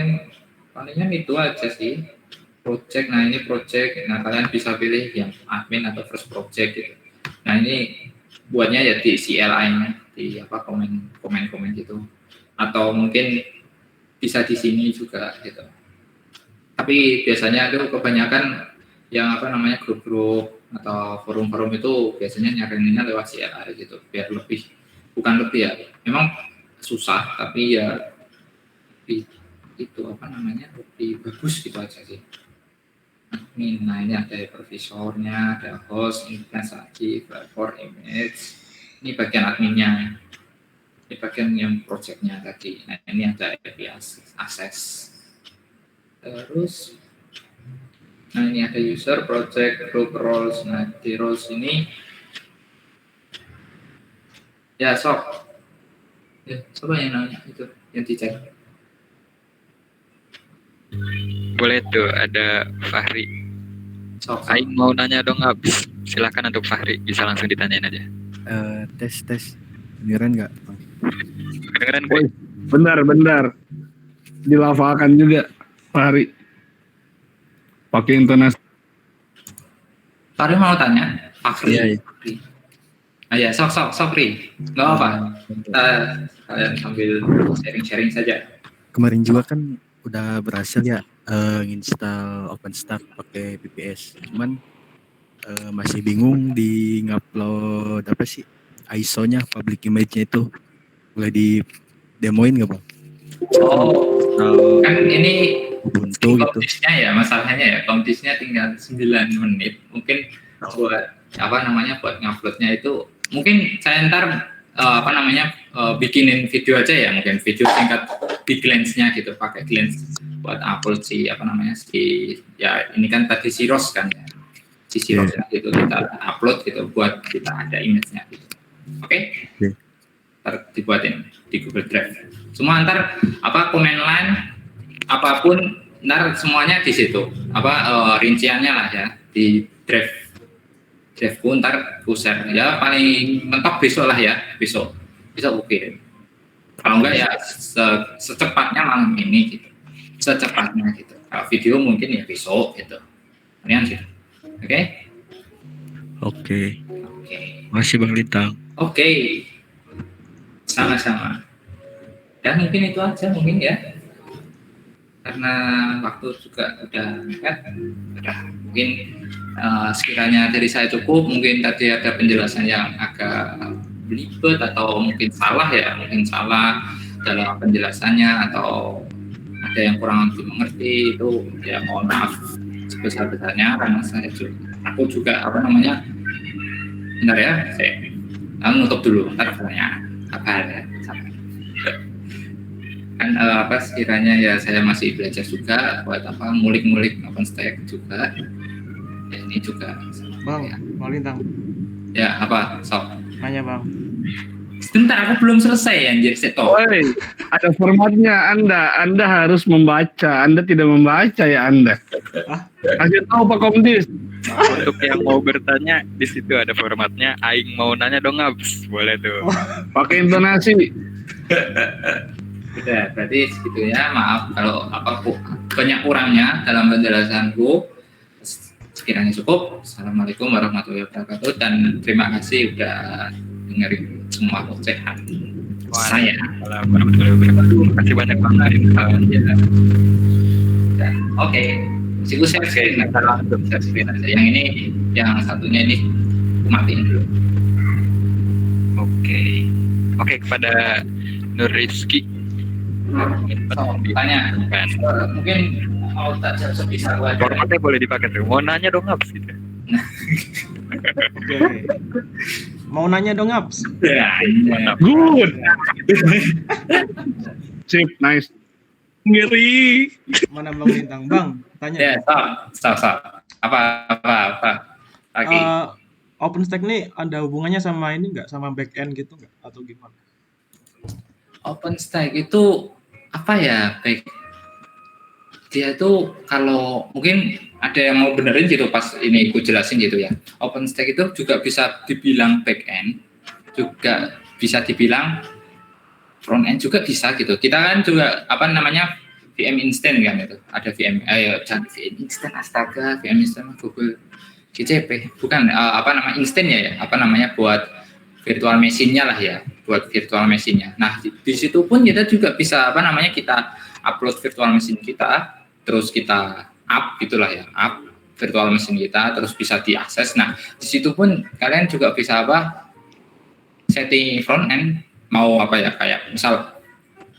palingnya itu aja sih. Project, nah ini project, nah kalian bisa pilih yang admin atau first project gitu. Nah, ini buatnya ya di CLI-nya, di komen gitu, atau mungkin bisa di sini juga gitu. Tapi biasanya itu kebanyakan yang grup-grup atau forum-forum itu biasanya nyariinnya lewat CLI gitu, biar bukan lebih ya, memang susah tapi ya lebih bagus gitu aja sih. Nah, ini ada hypervisornya, ada host, instance lagi, for image. Ini bagian adminnya. Ini bagian yang projectnya tadi. Nah, ini ada API access. Terus, nah ini ada user, project, group, roles. Nah, di roles ini, ya coba yang nanya itu, yang dicek. Boleh tuh, ada Fahri. Aing mau nanya dong, habis. Silakan untuk Fahri, bisa langsung ditanyain aja. Tes. Beneran nggak? Kedengeran gue? Benar. Dilafalkan juga, Fahri. Pakai intonasi. Fahri mau tanya? Fahri. Iya. Ah ya, sok Ri. Nggak apa. Kalian sambil sharing saja. Kemarin juga kan udah berhasil ya install OpenStack pakai VPS. Cuman masih bingung di ngupload ISO-nya, public image-nya itu. Boleh di demoin nggak Bang? Kan ini Ubuntu gitu. kompisnya ya, masalahnya ya, kompisnya tinggal 9 menit. Mungkin buat buat nguploadnya itu mungkin saya ntar bikinin video aja ya, mungkin video singkat di Glance-nya gitu, pakai Glance buat upload ini kan tadi Ciros kan ya, Ciros gitu kita upload gitu buat kita ada image-nya gitu. Oke? Ntar dibuatin di Google Drive. Semua ntar command line apapun ntar semuanya di situ. Rinciannya lah ya di driveku ntar ku share ya, paling mentok besok lah ya, besok oke. Kalau enggak ya secepatnya malam ini gitu, secepatnya gitu. Kalau video mungkin ya besok gitu, kemudian gitu. Oke. Masih Bang Lintang. Oke, sama-sama. Ya mungkin itu aja mungkin ya, karena waktu juga udah mungkin sekiranya dari saya cukup. Mungkin tadi ada penjelasan yang agak belibet atau mungkin salah dalam penjelasannya, atau ada yang kurang dimengerti, itu ya mohon maaf sebesar-besarnya, karena aku juga bentar ya, saya nutup dulu, ntar pertanyaan ya kan sekiranya ya saya masih belajar juga buat ngulik-ngulik OpenStack juga ya, ini juga Bang, ya. Bang Lintang. Ya sok Nanya Bang. sebentar, aku belum selesai anjir seto. Woi, ada formatnya. Anda harus membaca. Anda tidak membaca ya Anda. Kasih tahu Pak Komdis. Untuk yang mau bertanya, di situ ada formatnya. Aing mau nanya dong, Abs. Boleh tuh. Pakai intonasi. Udah, berarti segitunya. Maaf kalau banyak kurangnya dalam penjelasanku. Sekiranya cukup. Assalamualaikum warahmatullahi wabarakatuh, dan terima kasih udah dengerin semua ocehan saya. Warahmatullahi wabarakatuh. Terima kasih banyak Bang Arin. Oke, siku share screen aja. Yang ini, yang satunya ini matiin dulu. Oke, kepada Nur Rizky. Tanya, mungkin mau tak sebisa gua aja. Formatnya boleh dipakai tuh. Mau nanya dong, Abs gitu. Oke. Mau nanya dong, Abs. Ya, Good. Sip, nice. Ngeri. Mana Bang Lintang? Bang, tanya. ya, stop. Apa lagi? OpenStack nih ada hubungannya sama ini nggak, sama backend gitu nggak, atau gimana? OpenStack itu apa ya, baik dia itu, kalau mungkin ada yang mau benerin gitu pas ini aku jelasin gitu ya. OpenStack itu juga bisa dibilang backend, juga bisa dibilang frontend, juga bisa gitu. Kita kan juga VM instant kan itu. Ada jangan VM instant, astaga, VM instant Google GCP. Bukan instant ya, buat virtual machine-nya lah ya, buat virtual machine-nya. Nah, di situ pun kita juga bisa kita upload virtual machine kita, terus kita up virtual machine kita, terus bisa diakses. Nah, di situ pun kalian juga bisa setting front end, mau kayak misal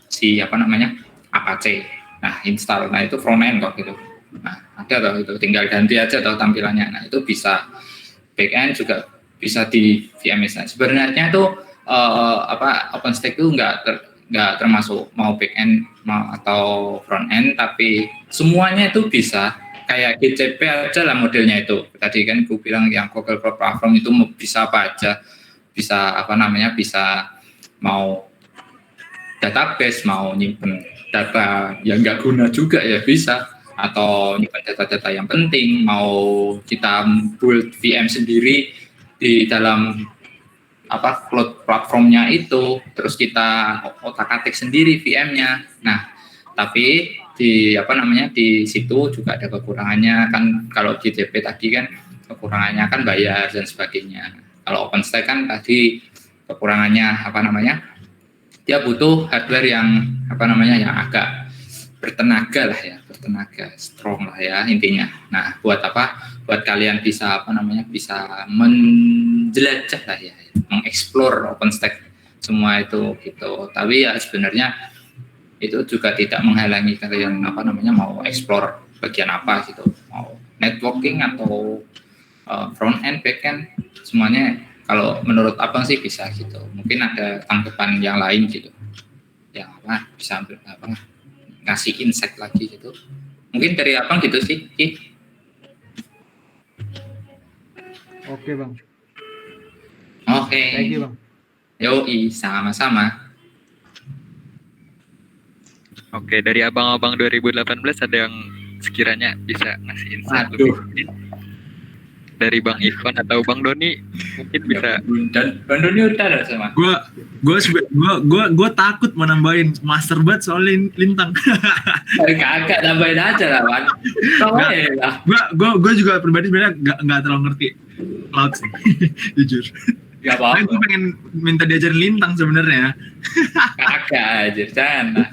si Apache. Nah, install. Nah, itu front end kok gitu. Nah, ada toh itu, tinggal ganti aja toh tampilannya. Nah, itu bisa back end juga bisa di VMS. Nah, sebenarnya itu OpenStack itu nggak termasuk mau back end atau front end, tapi semuanya itu bisa. Kayak GCP aja lah modelnya itu. Tadi kan gue bilang yang Google Cloud Platform itu bisa apa aja. Bisa bisa mau database, mau nyimpen data yang nggak guna juga ya bisa, atau nyimpen data-data yang penting, mau kita build VM sendiri di dalam cloud platformnya itu, terus kita otak-atik sendiri VM-nya. Nah, tapi di di situ juga ada kekurangannya kan. Kalau GCP tadi kan kekurangannya kan bayar dan sebagainya. Kalau OpenStack kan tadi kekurangannya dia butuh hardware yang yang agak bertenaga strong lah ya intinya. Nah, buat kalian bisa bisa menjelajah lah ya, mengeksplor OpenStack semua itu gitu. Tapi ya sebenarnya itu juga tidak menghalangi kalian mau explore bagian apa gitu, mau networking atau front end, back end, semuanya kalau menurut Abang sih bisa gitu. Mungkin ada tanggapan yang lain gitu, yang bisa ngasih insight lagi gitu. Mungkin dari Abang gitu sih. Oke Bang. Oke. Thank you Bang. Yoi, sama-sama. Oke, dari abang-abang 2018 ada yang sekiranya bisa ngasih insight Waduh. lebih dari Bang Ivan atau Bang Doni mungkin bisa. Dan Bandung ini udah ada sama. Gue takut mau nambahin master banget soal lintang. Kagak tambahin aja lah, Wan. Tambahin lah. Gue juga pribadi sebenarnya nggak terlalu ngerti cloud sih, jujur. Gak Gue apa-apa. pengen minta diajarin lintang sebenarnya. Kagak aja, jangan.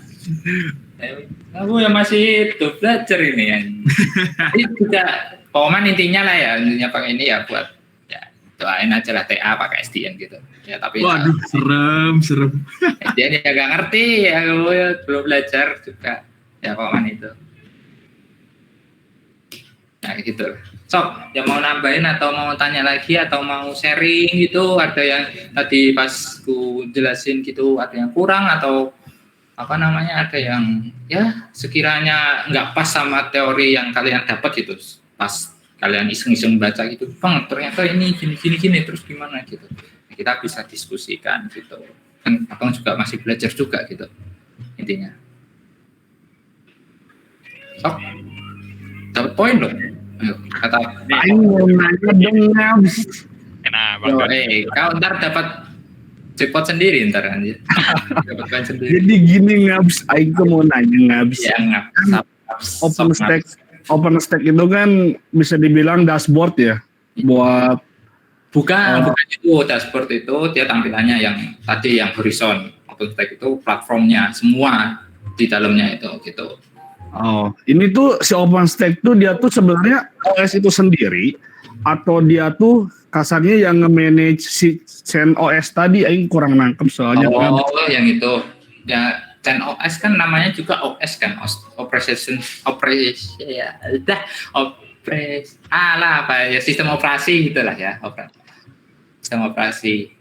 Aku yang masih hidup belajar ini ya. Ini juga Poman intinya lah ya, intinya pakai ini ya buat ya doain aja lah TA pakai SDN gitu. Ya tapi Waduh, serem. SDN ya gak ngerti ya, aku ya belum belajar juga. Ya Poman itu. Nah gitu. Sob, yang mau nambahin atau mau tanya lagi atau mau sharing gitu, ada yang tadi pas ku jelasin gitu ada yang kurang atau apa namanya, ada yang ya sekiranya nggak pas sama teori yang kalian dapat gitu, pas kalian iseng-iseng baca gitu, Bang ternyata ini gini terus gimana gitu, kita bisa diskusikan gitu kan, abang juga masih belajar juga gitu intinya. Sok dapat poin loh. Ayo, kata Aing mau nanya dong, Ngabs. Nah, Bang Doni. kau ntar dapat jackpot sendiri ntar anjir. Dapat poin sendiri. Jadi gini, Ngabs, Aing tuh mau nanya, Ngabs. Ya OpenStack itu kan bisa dibilang dashboard ya, buat bukan itu dashboard itu dia tampilannya yang tadi yang horizon. OpenStack itu platformnya semua di dalamnya itu gitu. Oh, ini tuh si OpenStack tuh dia tuh sebenarnya OS itu sendiri atau dia tuh kasarnya yang nge-manage si CentOS tadi, Aing kurang nangkep soalnya. Oh, yang itu ya CentOS kan namanya juga OS kan, sistem operasi gitulah ya, sistem operasi.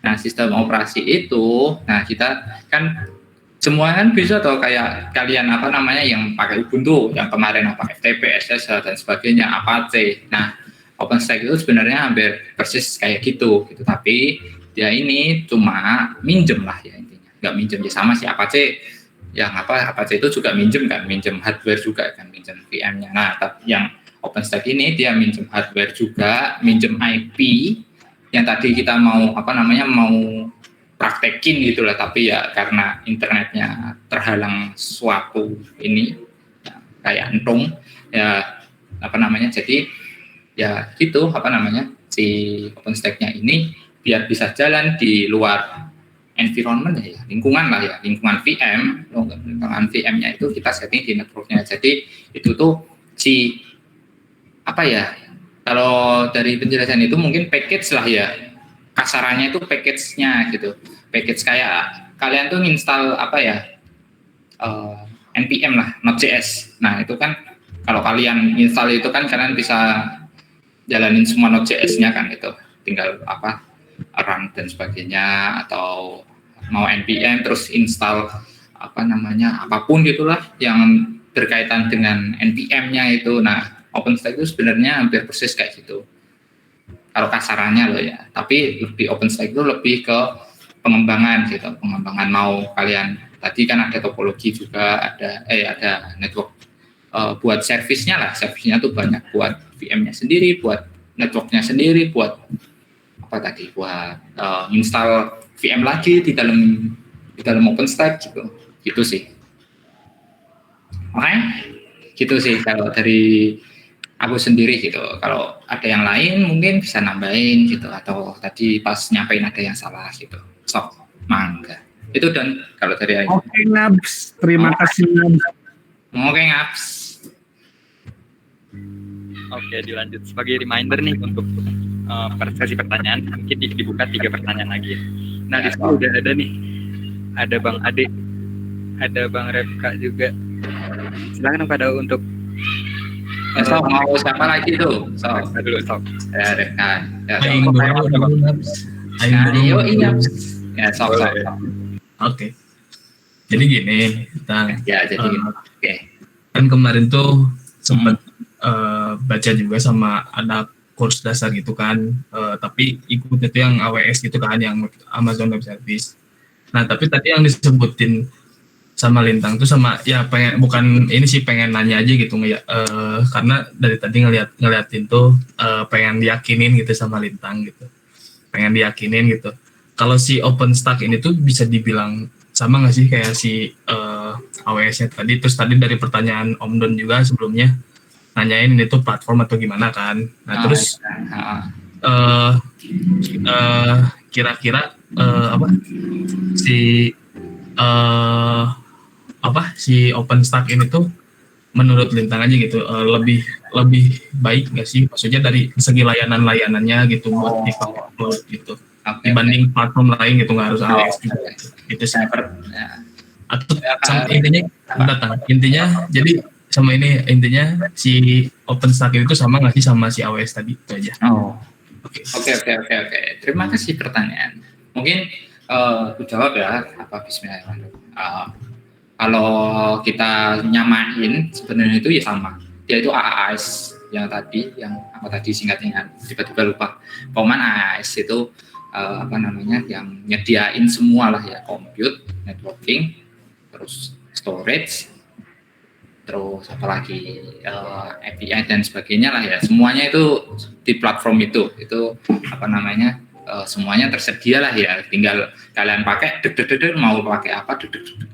Nah sistem operasi itu, nah kita kan semua kan bisa tuh kayak kalian apa namanya yang pakai Ubuntu, yang kemarin apa FTP, SSH dan sebagainya, Apache. Nah, OpenStack itu sebenarnya hampir persis kayak gitu, tapi dia ini cuma minjem lah ya intinya, nggak minjem ya sama si Apache. Yang Apache itu juga minjem kan, minjem hardware juga kan, minjem VM-nya. Nah, yang OpenStack ini dia minjem hardware juga, minjem IP yang tadi kita mau mau praktekin gitulah, tapi ya karena internetnya terhalang suatu ini ya, kayak entung ya jadi ya gitu si OpenStack-nya ini biar bisa jalan di luar environment ya, lingkungan VM-nya itu kita setting di networknya. Jadi itu tuh si kalau dari penjelasan itu mungkin package lah ya, kasarannya itu package-nya gitu. Package kayak kalian tuh install npm lah, Node.js. Nah itu kan kalau kalian install itu kan kalian bisa jalanin semua Node.js-nya kan, itu tinggal run dan sebagainya, atau mau npm terus install apapun gitulah yang berkaitan dengan npm-nya itu. Nah OpenStack itu sebenarnya hampir persis kayak gitu kalau kasarannya loh ya, tapi lebih OpenStack itu lebih ke pengembangan gitu, pengembangan mau kalian tadi kan ada topologi juga, ada network buat servisnya tuh banyak, buat VM-nya sendiri, buat networknya sendiri, buat install VM lagi di dalam OpenStack gitu sih. Oke, gitu sih kalau dari aku sendiri gitu. Kalau ada yang lain mungkin bisa nambahin gitu, atau tadi pas nyampein ada yang salah gitu. Sok, mangga. Itu dan kalau dari aku. Oke, Ngabs. Terima kasih, Ngabs. Oke, Ngabs. Oke, dilanjut sebagai reminder nih untuk sesi pertanyaan, mungkin dibuka 3 pertanyaan lagi. Nah, di sini udah ada nih. Ada Bang Ade, ada Bang Repka juga. Silakan pada untuk Sok, mau siapa lagi tuh? Sok. dulu Sok. Ya, Rekan. Ya, Aing Sok. dulu, Nabs. Aing Ya, dulu. yuk, iya. Ya, Sok. Oke. Jadi gini, kita Ya, jadi oke. kan kemarin tuh sempat baca juga sama ada kurs dasar gitu kan, tapi ikut itu yang AWS gitu kan, yang Amazon Web Service. Nah, tapi tadi yang disebutin sama Lintang tuh sama ya pengen bukan ini sih pengen nanya aja gitu ya karena dari tadi ngeliatin tuh pengen diyakinin gitu sama Lintang gitu, pengen diyakinin gitu kalau si OpenStack ini tuh bisa dibilang sama nggak sih kayak si AWS-nya tadi. Terus tadi dari pertanyaan Om Don juga sebelumnya nanyain ini tuh platform atau gimana kan. Nah terus kira-kira apa si OpenStack ini tuh menurut Lintang aja gitu lebih baik nggak sih, maksudnya dari segi layanannya gitu buat di cloud gitu dibanding platform lain gitu, nggak harus AWS juga gitu sih. Atau sama intinya jadi sama ini intinya si OpenStack itu sama nggak sih sama si AWS tadi itu aja. Oke. Terima kasih pertanyaan. Mungkin aku jawab ya. Bismillahirrahmanirrahim. Kalau kita nyamain sebenarnya itu ya sama. Dia itu AAS yang tadi singkatnya tiba-tiba lupa. Pokoknya AAS itu yang nyediain semua lah ya, compute, networking, terus storage, terus apalagi API dan sebagainya lah ya, semuanya itu di platform itu semuanya tersedia lah ya, tinggal kalian pakai mau pakai apa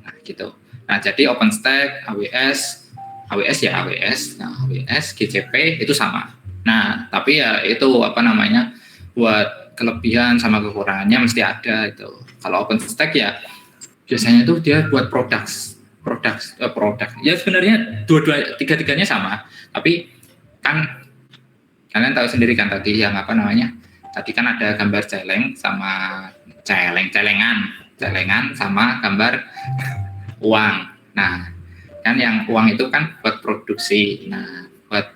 nah gitu. Nah jadi OpenStack, AWS, GCP itu sama. Nah tapi ya itu buat kelebihan sama kekurangannya mesti ada itu. Kalau OpenStack ya biasanya itu dia buat produk ya, sebenarnya tiga-tiganya sama, tapi kan kalian tahu sendiri kan tadi yang tadi kan ada gambar celengan sama gambar uang. Nah kan yang uang itu kan buat produksi, nah buat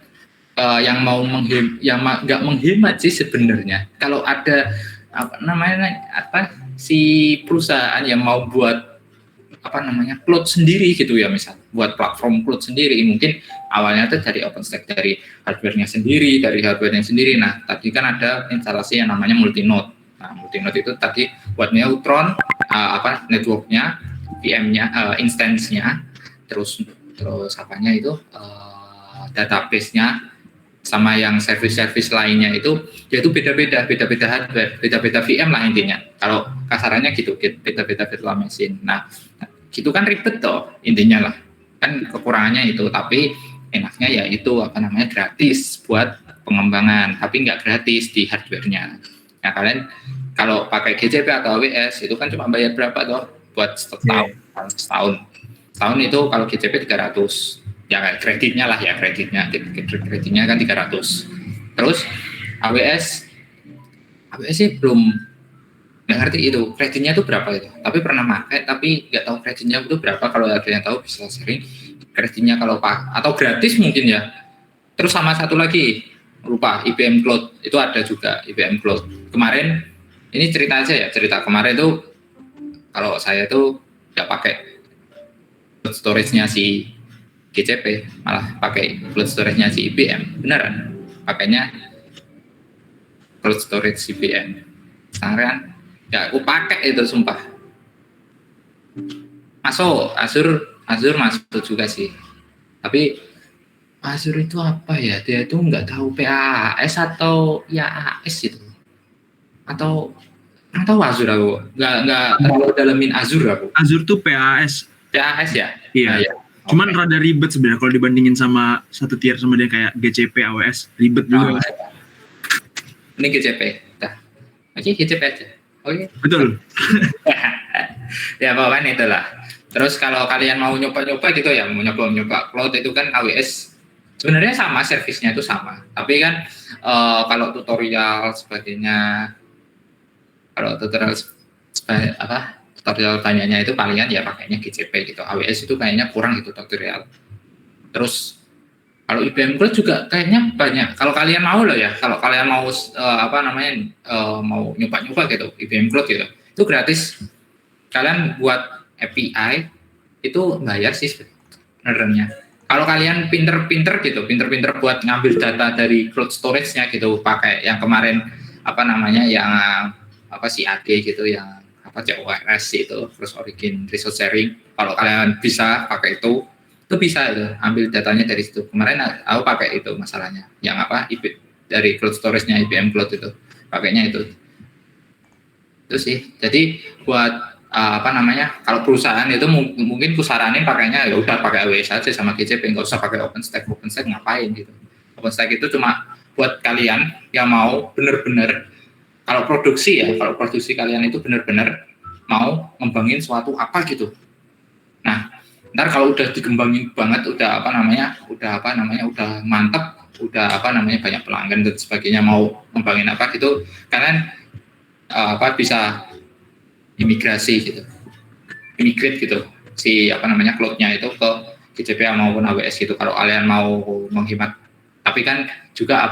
yang mau nggak menghemat sih sebenarnya. Kalau ada si perusahaan yang mau buat cloud sendiri gitu ya, misal buat platform cloud sendiri, mungkin awalnya itu dari OpenStack, dari hardware-nya sendiri. Nah tadi kan ada instalasi yang namanya multinode. Nah multinode itu tadi buat neutron network-nya, VM-nya, instance-nya, terus database-nya, sama yang service lainnya itu yaitu beda-beda hardware, beda-beda VM lah intinya. Kalau kasarannya gitu, beda-beda virtual machine. Nah, gitu kan ribet toh intinya lah. Kan kekurangannya itu, tapi enaknya ya itu gratis buat pengembangan, tapi nggak gratis di hardware-nya. Nah, kalian kalau pakai GCP atau AWS itu kan cuma bayar berapa toh buat setahun. Setahun itu kalau GCP 300. Ya kreditnya kan 300. Terus AWS sih belum nggak ngerti itu kreditnya itu berapa itu, tapi pernah pakai tapi nggak tahu kreditnya itu berapa. Kalau ada yang tahu bisa sharing kreditnya kalau atau gratis mungkin ya. Terus sama satu lagi lupa, IBM Cloud itu ada juga. IBM Cloud kemarin ini cerita kemarin tuh kalau saya tuh nggak pakai storage-nya si GCP, malah pakai cloud storage-nya si IBM. Beneran pakainya cloud storage IBM. Sekarang ya aku pakai itu sumpah. Masuk Azure masuk juga sih. Tapi Azure itu apa ya? Dia itu nggak tahu PaaS atau IaaS itu. Atau nggak tahu Azure aku. Nggak terlalu dalamin Azure aku. Azure tuh PaaS. PaaS ya? Iya. Nah, ya. Cuman rada ribet sebenarnya kalau dibandingin sama satu tier sama dia kayak GCP, AWS, ribet juga. Ini GCP. Oke, GCP aja. Oke. Betul. Ya pokoknya itulah. Terus kalau kalian mau nyoba-nyoba gitu ya, mau nyoba cloud itu kan AWS sebenarnya sama, servisnya itu sama. Tapi kan kalau tutorial sebagainya, tutorial banyaknya itu palingan ya pakainya GCP gitu. AWS itu kayaknya kurang gitu tutorial. Terus kalau IBM Cloud juga kayaknya banyak. Kalau kalian mau loh ya, kalau kalian mau mau nyoba-nyoba gitu IBM Cloud gitu, itu gratis. Kalian buat API itu bayar sih sebenarnya. Kalau kalian pinter buat ngambil data dari cloud storage-nya gitu, pakai yang kemarin si AD gitu, yang CORS itu, Cross Origin Resource Sharing. Kalau kalian bisa pakai itu bisa itu ambil datanya dari situ. Kemarin aku pakai itu masalahnya, yang dari cloud storage-nya IBM Cloud itu, pakainya itu sih. Jadi buat kalau perusahaan itu mungkin kusaranin pakainya ya udah pakai AWS aja sama GCP, nggak usah pakai OpenStack ngapain gitu. OpenStack itu cuma buat kalian yang mau bener-bener kalau produksi kalian itu bener-bener mau ngembangin suatu apa gitu. Nah, ntar kalau udah digembangin banget, udah mantep, udah banyak pelanggan dan sebagainya, mau ngembangin apa gitu, kalian bisa imigrate gitu si cloud-nya itu ke GCP maupun AWS gitu kalau kalian mau menghemat. Tapi kan juga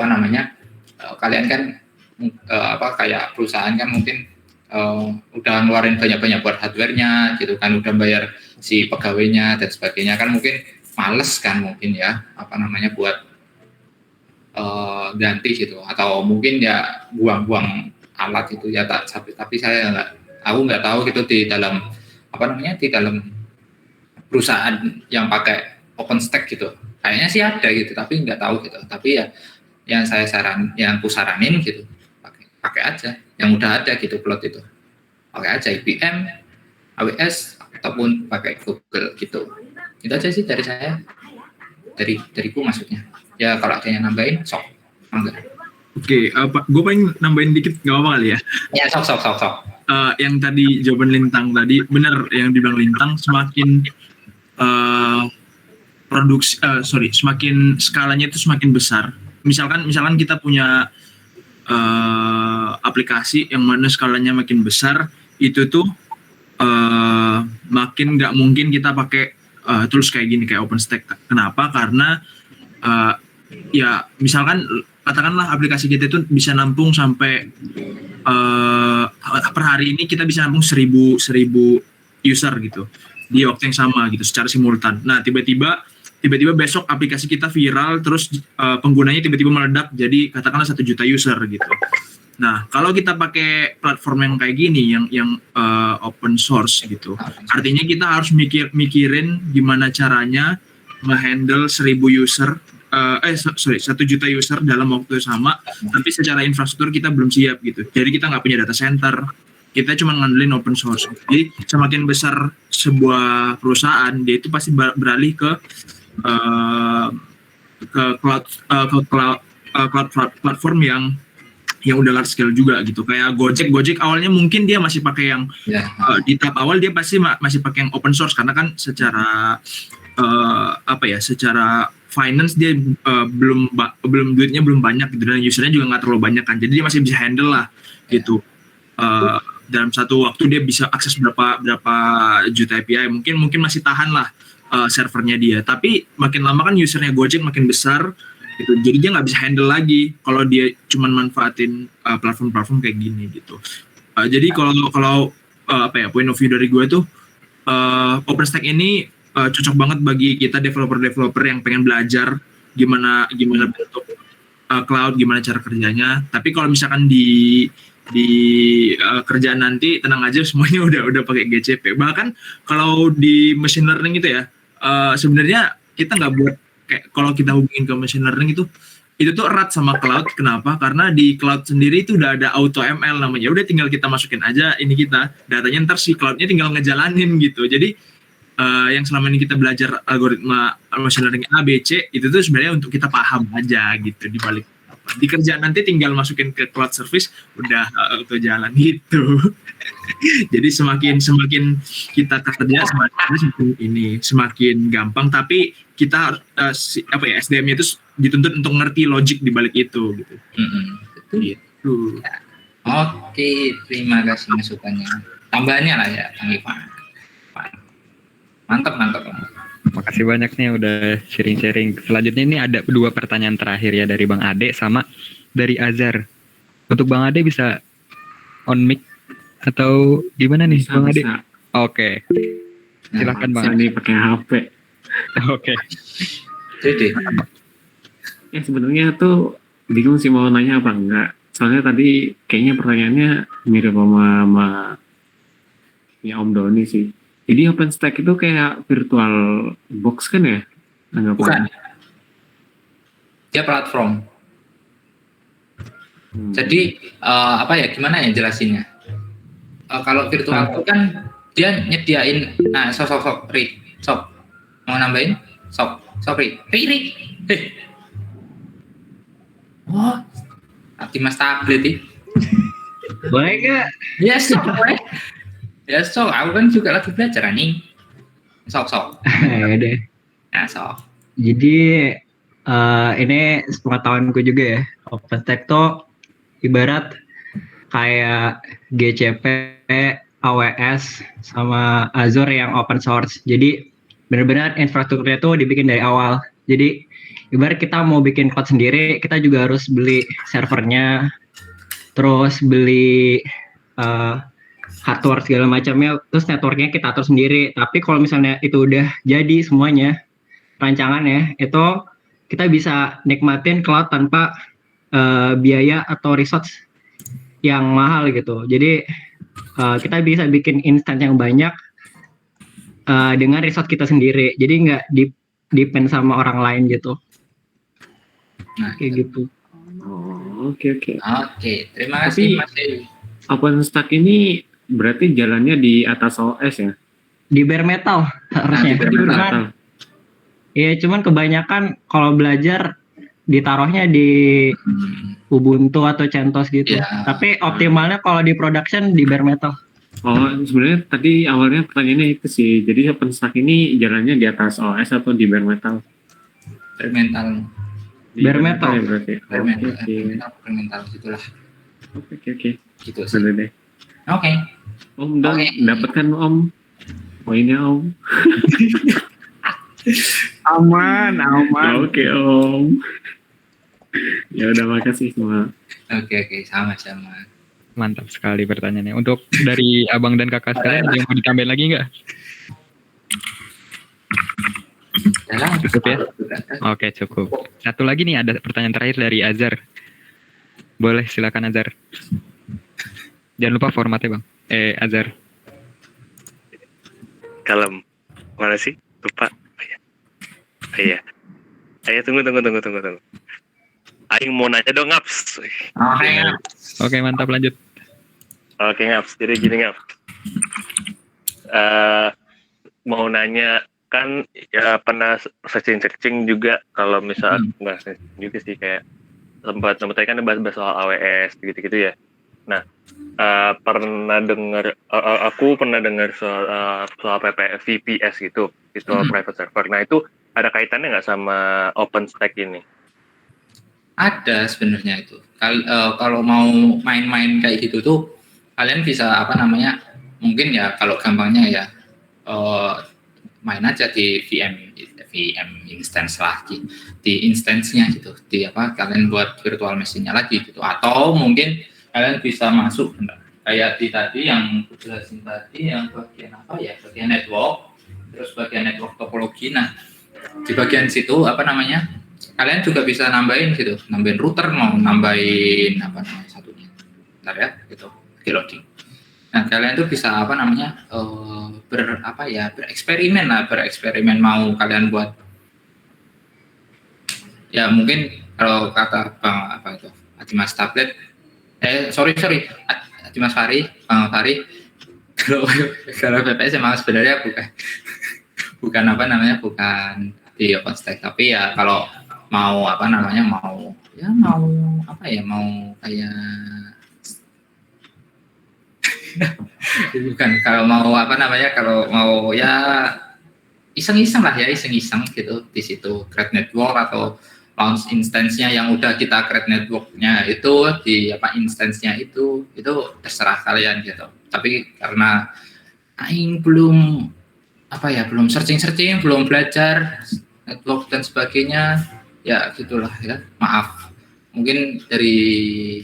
kalian kan kayak perusahaan kan mungkin udah ngeluarin banyak-banyak buat hardware-nya gitu kan, udah bayar si pegawainya dan sebagainya kan, mungkin males kan mungkin ya buat ganti gitu, atau mungkin ya buang-buang alat itu ya. Tapi aku nggak tahu gitu di dalam di dalam perusahaan yang pakai OpenStack gitu, kayaknya sih ada gitu tapi nggak tahu gitu. Tapi ya yang aku saranin gitu, pakai aja yang udah ada gitu, cloud itu pakai aja IBM, AWS ataupun pakai Google gitu. Itu aja sih dari saya, dariku maksudnya. Ya kalau ada yang nambahin sok enggak. Oke, gue pengen nambahin dikit, nggak apa-apa kali ya? Ya sok. Yang tadi jawaban Lintang tadi benar, yang dibilang Lintang, semakin semakin skalanya itu semakin besar. Misalkan kita punya aplikasi yang mana skalanya makin besar, itu tuh makin nggak mungkin kita pakai tools kayak gini, kayak OpenStack. Kenapa? Karena ya misalkan katakanlah aplikasi kita itu bisa nampung sampai per hari ini kita bisa nampung 1000 user gitu di waktu yang sama gitu secara simultan. Nah tiba-tiba besok aplikasi kita viral, terus penggunanya tiba-tiba meledak jadi katakanlah 1 juta user gitu. Nah kalau kita pakai platform yang kayak gini yang open source gitu, artinya kita harus mikirin gimana caranya nge-handle 1 juta user dalam waktu yang sama, tapi secara infrastruktur kita belum siap gitu. Jadi kita nggak punya data center, kita cuma ngandelin open source. Jadi semakin besar sebuah perusahaan, dia itu pasti beralih ke cloud platform yang udah large scale juga gitu. Kayak Gojek awalnya mungkin dia masih pakai yang di tahap awal dia pasti masih pakai yang open source, karena kan secara secara finance dia belum duitnya belum banyak gitu, dan usernya juga nggak terlalu banyak kan, jadi dia masih bisa handle lah gitu. Dalam satu waktu dia bisa akses berapa juta API, mungkin masih tahan lah servernya dia. Tapi makin lama kan usernya Gojek makin besar gitu, jadi dia nggak bisa handle lagi kalau dia cuma manfaatin platform kayak gini gitu. Jadi kalau point of view dari gue tuh OpenStack ini cocok banget bagi kita developer yang pengen belajar gimana bentuk cloud, gimana cara kerjanya. Tapi kalau misalkan di kerjaan nanti tenang aja, semuanya udah pakai GCP. Bahkan kalau di machine learning itu ya, sebenarnya kita nggak buat kayak kalau kita hubungin ke machine learning itu tuh erat sama cloud. Kenapa? Karena di cloud sendiri itu udah ada auto ML namanya. Udah tinggal kita masukin aja ini kita datanya, ntar si cloudnya tinggal ngejalanin gitu. Jadi yang selama ini kita belajar algoritma machine learning A, B, C itu tuh sebenarnya untuk kita paham aja gitu. Di kerjaan nanti tinggal masukin ke cloud service, udah auto jalan gitu. Jadi semakin kita kerja semakin gampang, tapi kita SDM-nya itu dituntut untuk ngerti logic di balik itu gitu. Gitu. Oke, terima kasih masukannya. Tambahannya lah ya, Kang Ivan. Mantap. Makasih banyak nih udah sharing-sharing. Selanjutnya ini ada 2 pertanyaan terakhir ya dari Bang Ade sama dari Azhar. Untuk Bang Ade bisa on mic atau gimana nih Bang Ade? Oke. Silakan Bang. Ini pakai HP. Oke. Jadi sebenarnya tuh bingung sih mau nanya apa enggak. Soalnya tadi kayaknya pertanyaannya mirip sama Ya Om Doni sih. Jadi OpenStack itu kayak virtual box kan ya? Bukan. Anggapannya. Dia platform. Hmm. Jadi apa ya, gimana ya jelasinnya? Kalau virtual itu kan dia nyediain, nah sok Ri, sok mau nambahin, sok Ri, oh, Dimas tablet nih. Boleh nggak? Yes, sok, boleh. Yes, sok. Aku kan juga lagi belajar nih. Sok. Ya deh. Nah, sok. Jadi ini sepengetahuanku juga ya. OpenStack tuh ibarat kayak GCP, AWS, sama Azure yang open source. Jadi benar-benar infrastrukturnya tuh dibikin dari awal. Jadi ibarat kita mau bikin code sendiri, kita juga harus beli servernya, terus beli hardware segala macamnya, terus networknya kita atur sendiri. Tapi kalau misalnya itu udah jadi semuanya, rancangannya, itu kita bisa nikmatin cloud tanpa biaya atau resource yang mahal gitu. Jadi kita bisa bikin instance yang banyak dengan resource kita sendiri. Jadi nggak depend sama orang lain gitu. Nah, Kayak gitu. Oh, oke. Oke, terima kasih Tapi- Mas Dewi. OpenStack ini berarti jalannya di atas OS ya? Di bare metal harusnya. Nah, di bare metal. Iya, cuman kebanyakan kalau belajar ditaruhnya di Ubuntu atau CentOS gitu. Iya. Tapi optimalnya kalau di production di bare metal. Oh, sebenarnya tadi awalnya pertanyaannya itu sih. Jadi OpenStack ini jalannya di atas OS atau di bare metal? Bare metal. Di Bare metal. ya berarti. Bare metal. Oke. Bare metal gitulah. Oke. Gitu sih. Bener deh. Oke. Om Don, Oke. dapat kan Om? Poinnya Om. Aman. Oke Om. Ya udah, makasih semua. Oke, sama-sama. Mantap sekali pertanyaannya. Untuk dari abang dan kakak sekalian, ada yang mau ditambahin lagi nggak? Cukup ya? Oke, cukup. Satu lagi nih, ada pertanyaan terakhir dari Azhar. Boleh, silakan Azhar. Jangan lupa formatnya, Bang. Azhar. Kalem. Mana sih? Lupa. Oh iya. Ayo tunggu. Aing mau nanya dong, Ngaps. Oke, mantap, lanjut. Oke, Ngaps. Jadi gini, Ngaps. Mau nanya, kan ya pernah searching juga kalau misal nggak searching juga sih, kayak sempat tadi kan bahas soal AWS gitu-gitu ya. Nah, aku pernah dengar soal VPS gitu, virtual private server. Nah, itu ada kaitannya nggak sama OpenStack ini? Ada sebenarnya itu. Kalau mau main-main kayak gitu tuh, kalian bisa mungkin ya kalau gampangnya ya main aja di VM instance lagi, di instance-nya gitu, kalian buat virtual machine-nya lagi gitu, atau mungkin kalian bisa masuk kayak tadi yang jelasin tadi, yang bagian bagian network, terus bagian network topologi. Nah, di bagian situ kalian juga bisa nambahin router, mau nambahin satunya, bentar ya, gitu, di loading. Nah, kalian tuh bisa bereksperimen mau kalian buat, ya mungkin kalau kata Bang Dimas tablet, Dimas Fari, Bang Fari, kalau VPS emang sebenarnya bukan di OpenStack, tapi ya kalau mau kayak bukan, kalau mau ya iseng-iseng gitu di situ, create network atau launch instance-nya yang udah kita create network-nya itu di instance-nya itu terserah kalian gitu. Tapi karena aing belum searching, belum belajar network dan sebagainya, ya gitulah ya, maaf. Mungkin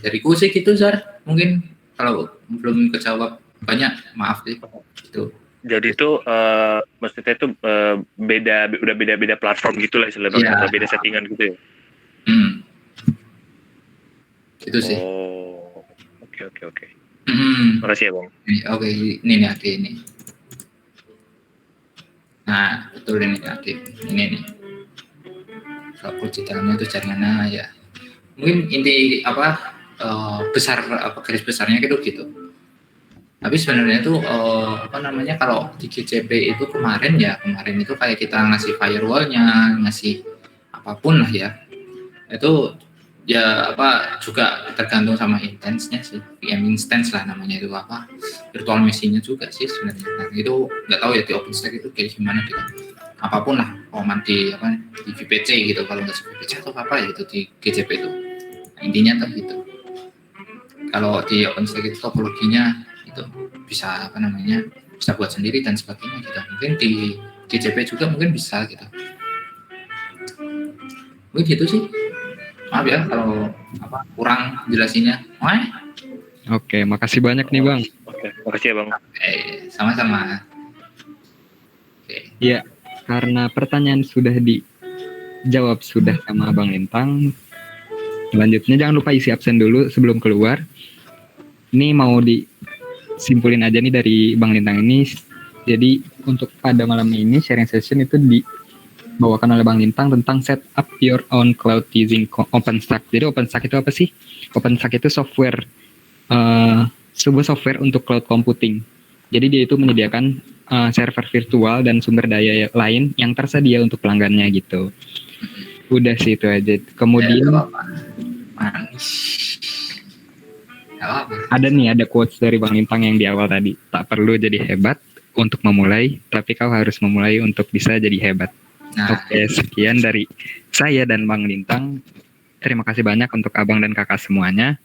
dariku sih gitu, Zar. Mungkin kalau belum kejawab banyak, maaf sih gitu. Jadi itu maksudnya itu udah beda platform gitulah istilahnya, atau beda settingan gitu ya. Itu sih. Oh, oke. Makasih ya Bang. Oke, ini nih Ade ini. Nah, betul ini Ade. Ini nih. Kalau di dalamnya itu jaringannya ya. Mungkin inti besar garis besarnya gitu. Tapi sebenarnya itu kalau di GCP itu kemarin itu kayak kita ngasih firewall-nya, ngasih apapun lah ya. Itu ya juga tergantung sama instance-nya sih. VM instance lah namanya itu virtual machine-nya juga sih sebenarnya. Nah, itu nggak tahu ya di OpenStack itu kayak gimana gitu. Apapun lah di VPC gitu, kalau nggak VPC atau apa gitu di GCP itu. Nah, intinya tuh gitu. Kalau di OpenStack itu topologinya itu bisa bisa buat sendiri dan sebagainya gitu. Mungkin di GCP juga mungkin bisa gitu. Mungkin gitu sih. Maaf ya kalau kurang jelasinnya. Oke, makasih banyak nih Bang. Oke, makasih ya Bang. Sama-sama. Iya, karena pertanyaan sudah dijawab sama Bang Lintang. Selanjutnya jangan lupa isi absen dulu sebelum keluar. Ini mau disimpulin aja nih dari Bang Lintang ini. Jadi untuk pada malam ini sharing session itu dibawakan oleh Bang Lintang tentang set up your own cloud using OpenStack. Jadi OpenStack itu apa sih? OpenStack itu software, sebuah software untuk cloud computing. Jadi dia itu menyediakan server virtual dan sumber daya lain yang tersedia untuk pelanggannya gitu. Udah sih itu aja. Kemudian ada quotes dari Bang Lintang yang di awal tadi. Tak perlu jadi hebat untuk memulai, tapi kau harus memulai untuk bisa jadi hebat. Oke, sekian dari saya dan Bang Lintang. Terima kasih banyak untuk abang dan kakak semuanya.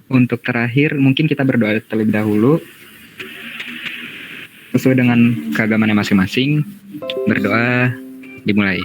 Untuk terakhir, mungkin kita berdoa terlebih dahulu. Sesuai dengan keagamannya masing-masing, berdoa dimulai.